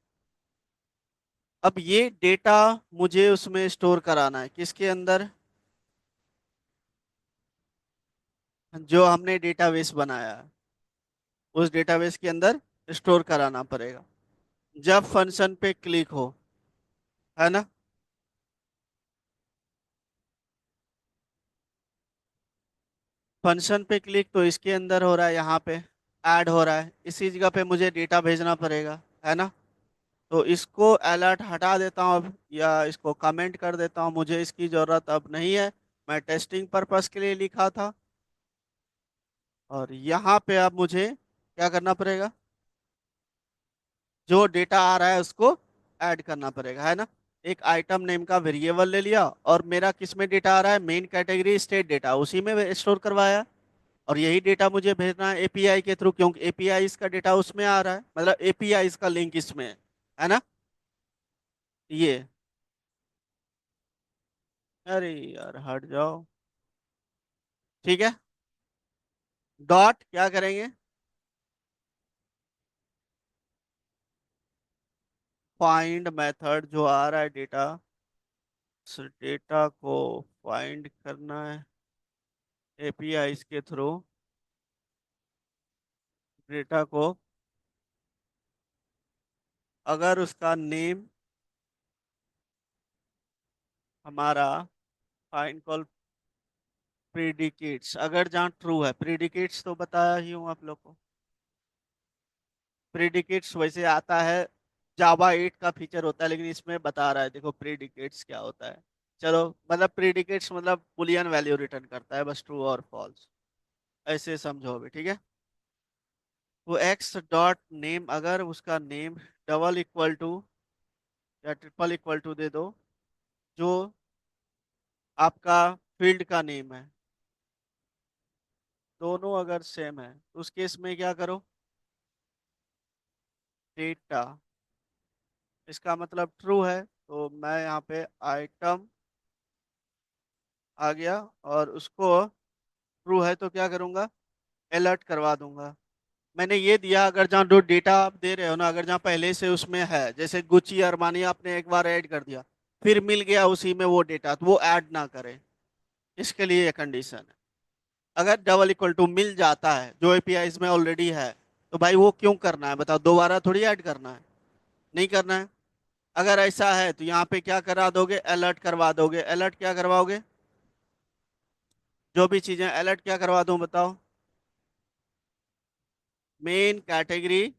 अब ये डेटा मुझे उसमें स्टोर कराना है, किसके अंदर? जो हमने डेटाबेस बनाया है, उस डेटाबेस के अंदर स्टोर कराना पड़ेगा। जब फंक्शन पे क्लिक हो, है ना? फंक्शन पे क्लिक तो इसके अंदर हो रहा है, यहाँ पे। ऐड हो रहा है, इसी जगह पे मुझे डेटा भेजना पड़ेगा, है ना। तो इसको अलर्ट हटा देता हूँ अब, या इसको कमेंट कर देता हूँ, मुझे इसकी ज़रूरत अब नहीं है। मैं टेस्टिंग पर्पस के लिए लिखा था। और यहाँ पे अब मुझे क्या करना पड़ेगा, जो डेटा आ रहा है उसको ऐड करना पड़ेगा, है ना। एक आइटम नेम का वेरिएबल ले लिया, और मेरा किस में डेटा आ रहा है, मेन कैटेगरी स्टेट डेटा, उसी में स्टोर करवाया। और यही डेटा मुझे भेजना है एपीआई के थ्रू, क्योंकि एपीआई का डेटा उसमें आ रहा है, मतलब एपीआई का लिंक इसमें है ना। ये, अरे यार हट जाओ। ठीक है, डॉट क्या करेंगे, फाइंड मेथड जो आ रहा है डेटा, उस डेटा को फाइंड करना है एपीआई के थ्रू, डेटा को, अगर उसका नेम हमारा फाइंड कॉल प्रीडिकेट्स, अगर जहाँ ट्रू है, प्रीडिकेट्स तो बताया ही हूँ आप लोग को। प्रीडिकेट्स वैसे आता है, जावा 8 का फीचर होता है, लेकिन इसमें बता रहा है, देखो प्रीडिकेट्स क्या होता है। चलो, मतलब प्रीडिकेट्स मतलब बुलियन वैल्यू रिटर्न करता है, बस ट्रू और फॉल्स, ऐसे समझो अभी, ठीक है। वो एक्स डॉट नेम, अगर उसका नेम डबल इक्वल टू या ट्रिपल इक्वल टू दे दो, जो आपका फील्ड का नेम है, दोनों अगर सेम है, तो उस केस में क्या करो, डेटा, इसका मतलब ट्रू है, तो मैं यहाँ पे आइटम आ गया, और उसको ट्रू है तो क्या करूँगा, अलर्ट करवा दूंगा। मैंने ये दिया, अगर जहाँ जो डेटा आप दे रहे हो ना, अगर जहाँ पहले से उसमें है, जैसे गुची अरमानी आपने एक बार ऐड कर दिया, फिर मिल गया उसी में वो डेटा, तो वो ऐड ना करें, इसके लिए ये कंडीशन है। अगर डबल इक्वल टू मिल जाता है जो एपीआई में ऑलरेडी है, तो भाई वो क्यों करना है बताओ, दोबारा थोड़ी ऐड करना है, नहीं करना है। अगर ऐसा है तो यहाँ पे क्या करा दोगे, अलर्ट करवा दोगे। अलर्ट क्या करवाओगे, जो भी चीजें अलर्ट क्या करवा दूं बताओ, मेन कैटेगरी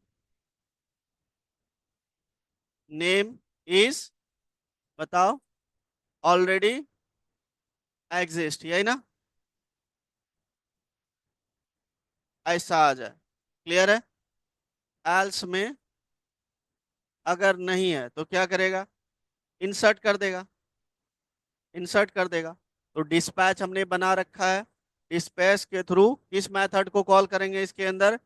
नेम इज, बताओ, ऑलरेडी एग्जिस्ट, यही ना, ऐसा आ जाए, क्लियर है। एल्स में अगर नहीं है तो क्या करेगा, इंसर्ट कर देगा, इंसर्ट कर देगा। तो डिस्पैच हमने बना रखा है, डिस्पैच के थ्रू किस मेथड को कॉल करेंगे इसके अंदर,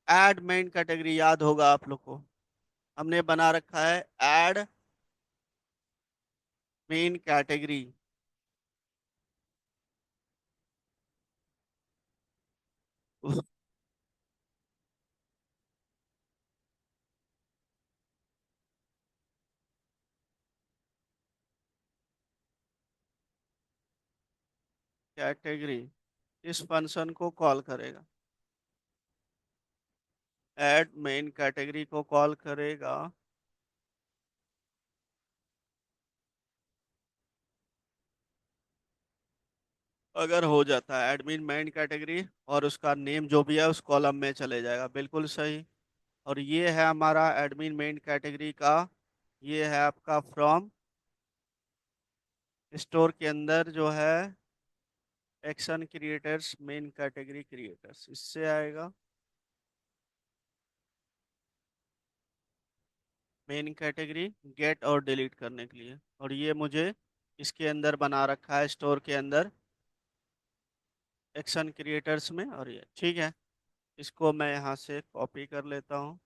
ऐड मेन कैटेगरी, याद होगा आप लोग को, हमने बना रखा है ऐड मेन कैटेगरी। कैटेगरी इस फंक्शन को कॉल करेगा, ऐड मेन कैटेगरी को कॉल करेगा। अगर हो जाता है एडमिन मेन कैटेगरी, और उसका नेम जो भी है उस कॉलम में चले जाएगा, बिल्कुल सही। और ये है हमारा एडमिन मेन कैटेगरी का, ये है आपका फ्रॉम स्टोर के अंदर जो है action creators main category creators, इससे आएगा मेन कैटेगरी गेट और डिलीट करने के लिए। और ये मुझे इसके अंदर बना रखा है स्टोर के अंदर एक्शन क्रिएटर्स में, और ये ठीक है। इसको मैं यहाँ से कॉपी कर लेता हूँ,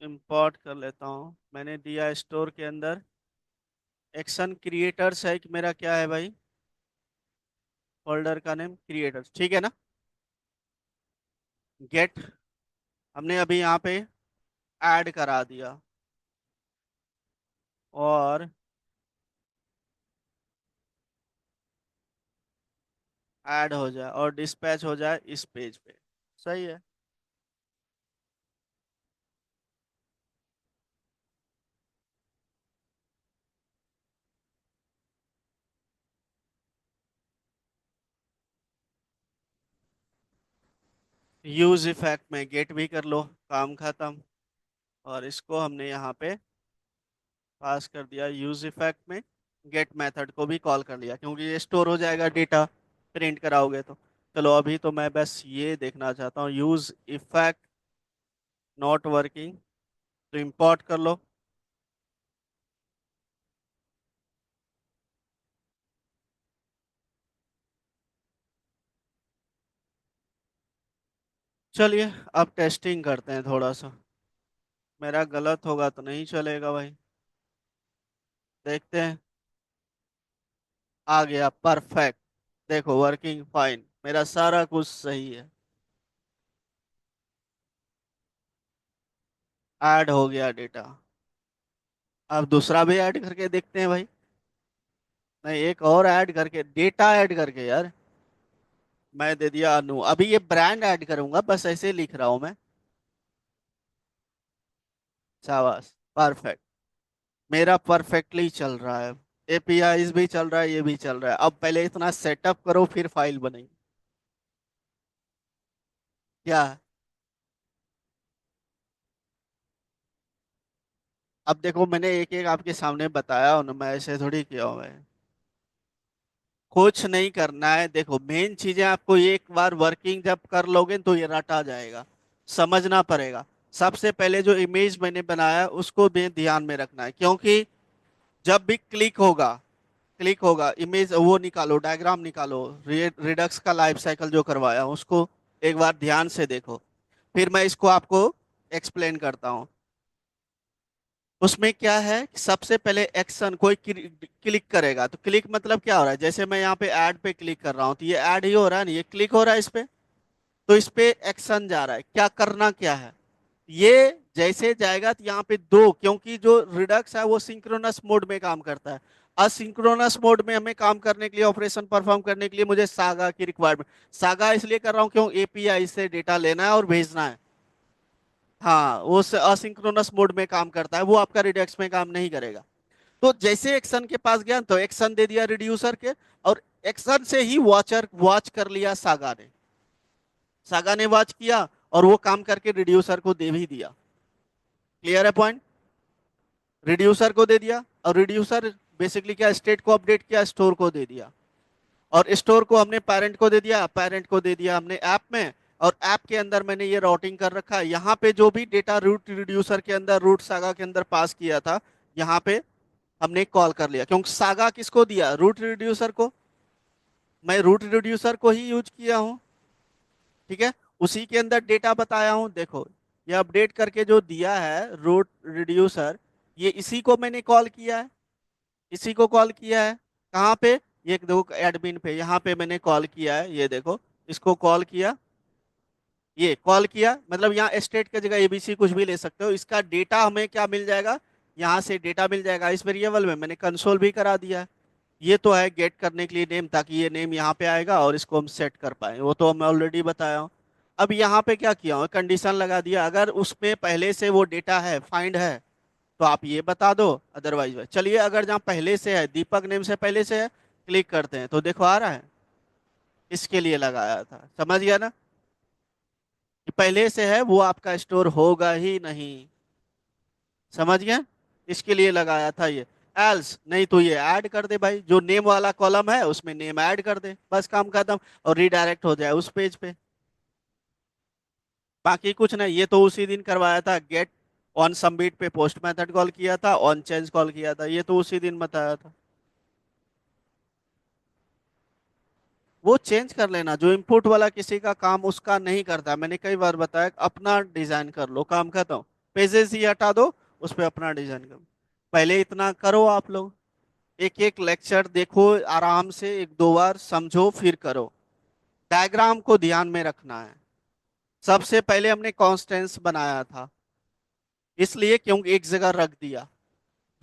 इंपोर्ट कर लेता हूँ, मैंने दिया स्टोर के अंदर एक्शन क्रिएटर्स है कि मेरा क्या है भाई, फोल्डर का नेम क्रिएटर्स, ठीक है ना। गेट हमने अभी यहाँ पे ऐड करा दिया, और ऐड हो जाए और डिस्पैच हो जाए इस पेज पे, सही है। यूज इफेक्ट में गेट भी कर लो, काम खत्म। और इसको हमने यहाँ पे पास कर दिया यूज इफेक्ट में, गेट मेथड को भी कॉल कर लिया क्योंकि ये स्टोर हो जाएगा डेटा, प्रिंट कराओगे तो। चलो अभी तो मैं बस ये देखना चाहता हूँ, यूज इफेक्ट नॉट वर्किंग, तो इंपोर्ट कर लो। चलिए अब टेस्टिंग करते हैं थोड़ा सा, मेरा गलत होगा तो नहीं चलेगा भाई। देखते हैं। आ गया परफेक्ट, देखो वर्किंग फाइन, मेरा सारा कुछ सही है। ऐड हो गया डेटा। अब दूसरा भी ऐड करके देखते हैं भाई। नहीं, एक और ऐड करके, डेटा ऐड करके यार। मैं दे दिया अनु, अभी ये ब्रांड ऐड करूंगा, बस ऐसे लिख रहा हूं मैं। शाबाश, परफेक्ट। मेरा परफेक्टली चल रहा है, एपीआईज भी चल रहा है, ये भी चल रहा है। अब पहले इतना सेटअप करो फिर फाइल बनेगी। क्या? अब देखो मैंने एक एक आपके सामने बताया हूं ना, मैं ऐसे थोड़ी किया हूं मैं। कुछ नहीं करना है, देखो मेन चीजें आपको एक बार वर्किंग जब कर लोगे तो ये रटा जाएगा, समझना पड़ेगा। सबसे पहले जो इमेज मैंने बनाया उसको भी ध्यान में रखना है, क्योंकि जब भी क्लिक होगा इमेज, वो निकालो, डायग्राम निकालो, रिडक्स का लाइफ साइकिल जो करवाया हूं, उसको एक बार ध्यान से देखो, फिर मैं इसको आपको एक्सप्लेन करता हूँ। उसमें क्या है कि सबसे पहले एक्शन कोई क्लिक करेगा, तो क्लिक मतलब क्या हो रहा है, जैसे मैं यहाँ पे ऐड पे क्लिक कर रहा हूँ तो ये ऐड ही हो रहा है ना, ये क्लिक हो रहा है इस पे, तो इस पे एक्शन जा रहा है, क्या करना क्या है। ये जैसे जाएगा तो यहाँ पे दो, क्योंकि जो रिडक्स है वो सिंक्रोनस मोड में काम करता है। असिंक्रोनस मोड में हमें काम करने के लिए, ऑपरेशन परफॉर्म करने के लिए मुझे सागा की रिक्वायरमेंट, सागा इसलिए कर रहा हूँ क्यों, एपीआई से डेटा लेना है और भेजना है। हाँ, वो असिंक्रोनस मोड में काम करता है, वो आपका रिडक्स में काम नहीं करेगा। तो जैसे एक्शन के पास गया तो एक्शन दे दिया रिड्यूसर के, और एक्शन से ही वॉचर वॉच कर लिया सागा ने, सागा ने वॉच किया और वो काम करके रिड्यूसर को दे भी दिया। क्लियर है पॉइंट? रिड्यूसर को दे दिया, और रिड्यूसर बेसिकली क्या, स्टेट को अपडेट किया, स्टोर को दे दिया, और स्टोर को हमने पेरेंट को दे दिया, पेरेंट को दे दिया हमने ऐप में। और ऐप के अंदर मैंने ये राउटिंग कर रखा है, यहाँ पे जो भी डेटा रूट रिड्यूसर के अंदर, रूट सागा के अंदर पास किया था, यहाँ पे हमने कॉल कर लिया, क्योंकि सागा किसको दिया, रूट रिड्यूसर को। मैं रूट रिड्यूसर को ही यूज किया हूँ, ठीक है। उसी के अंदर डेटा बताया हूँ, देखो ये अपडेट करके जो दिया है रूट रिड्यूसर, ये इसी को मैंने कॉल किया है, इसी को कॉल किया है। कहाँ पे, ये देखो एडमिन पे, यहाँ पे मैंने कॉल किया है, ये देखो, इसको कॉल किया, ये कॉल किया, मतलब यहाँ स्टेट की जगह एबीसी कुछ भी ले सकते हो, इसका डेटा हमें क्या मिल जाएगा, यहाँ से डेटा मिल जाएगा इस वेरिएबल में, मैंने कंसोल भी करा दिया है। ये तो है गेट करने के लिए नेम, ताकि ये नेम यहाँ पे आएगा और इसको हम सेट कर पाए, वो तो मैं ऑलरेडी बताया हूँ। अब यहाँ पे क्या किया हूँ, कंडीशन लगा दिया, अगर उसमें पहले से वो डेटा है, फाइंड है, तो आप ये बता दो, अदरवाइज। चलिए अगर जहाँ पहले से है, दीपक नेम से पहले से है, क्लिक करते हैं तो देखो आ रहा है, इसके लिए लगाया था, समझ गया ना, कि पहले से है वो आपका स्टोर होगा ही नहीं, समझ गया, इसके लिए लगाया था ये। एल्स नहीं तो ये ऐड कर दे भाई, जो नेम वाला कॉलम है उसमें नेम ऐड कर दे, बस काम खत्म, और रिडायरेक्ट हो जाए उस पेज पे। बाकी कुछ नहीं, ये तो उसी दिन करवाया था, गेट ऑन सबमिट पे पोस्ट मेथड कॉल किया था, ऑन चेंज कॉल किया था, ये तो उसी दिन बताया था। वो चेंज कर लेना, जो इनपुट वाला किसी का काम उसका नहीं करता, मैंने कई बार बताया, अपना डिजाइन कर लो, काम खत्म। पेजेस ही हटा दो, उस पर अपना डिजाइन करो, पहले इतना करो आप लोग। एक एक लेक्चर देखो आराम से, एक दो बार समझो फिर करो। डायग्राम को ध्यान में रखना है। सबसे पहले हमने कॉन्स्टेंस बनाया था, इसलिए क्योंकि एक जगह रख दिया।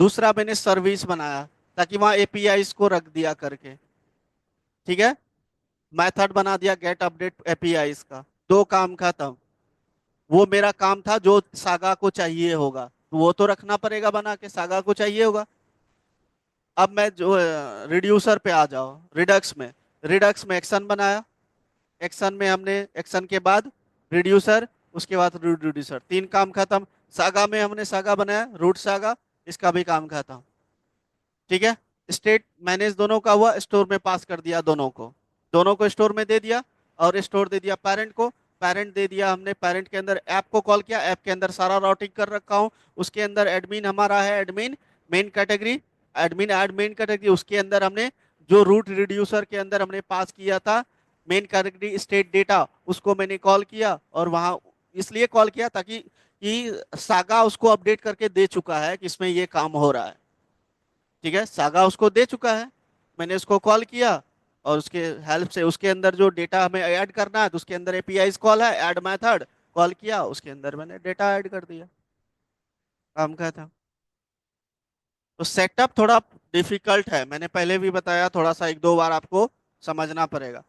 दूसरा मैंने सर्विस बनाया, ताकि वहां एपीआई को रख दिया करके, ठीक है। मेथड बना दिया गेट अपडेट एपीआई का, दो काम खत्म। वो मेरा काम था जो सागा को चाहिए होगा, तो वो तो रखना पड़ेगा बना के, सागा को चाहिए होगा। अब मैं जो रिड्यूसर पे आ जाओ, रिडक्स में, रिडक्स में एक्शन बनाया, एक्शन में हमने, एक्शन के बाद रिड्यूसर, उसके बाद रूट रिड्यूसर, तीन काम खत्म। सागा में हमने सागा बनाया, रूट सागा, इसका भी काम खत्म। ठीक है। स्टेट मैनेज दोनों का हुआ, स्टोर में पास कर दिया दोनों को, दोनों को स्टोर में दे दिया, और स्टोर दे दिया पैरेंट को। पैरेंट दे दिया हमने, पैरेंट के अंदर ऐप को कॉल किया, ऐप के अंदर सारा राउटिंग कर रखा हूँ। उसके अंदर एडमिन हमारा है, admin main category, admin add main category, उसके अंदर हमने जो रूट रिड्यूसर के अंदर हमने पास किया था मेन कैटेगरी स्टेट डेटा, उसको मैंने कॉल किया, और वहां इसलिए कॉल किया ताकि सागा उसको अपडेट करके दे चुका है कि इसमें ये काम हो रहा है। ठीक है, सागा उसको दे चुका है, मैंने उसको कॉल किया, और उसके हेल्प से उसके अंदर जो डेटा हमें ऐड करना है तो उसके अंदर एपीआई कॉल है, ऐड मेथड कॉल किया, उसके अंदर मैंने डेटा ऐड कर दिया, काम का था। तो सेटअप थोड़ा डिफिकल्ट है, मैंने पहले भी बताया, थोड़ा सा एक दो बार आपको समझना पड़ेगा।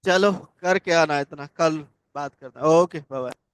चलो, करके आना इतना, कल बात करते हैं। Okay, bye.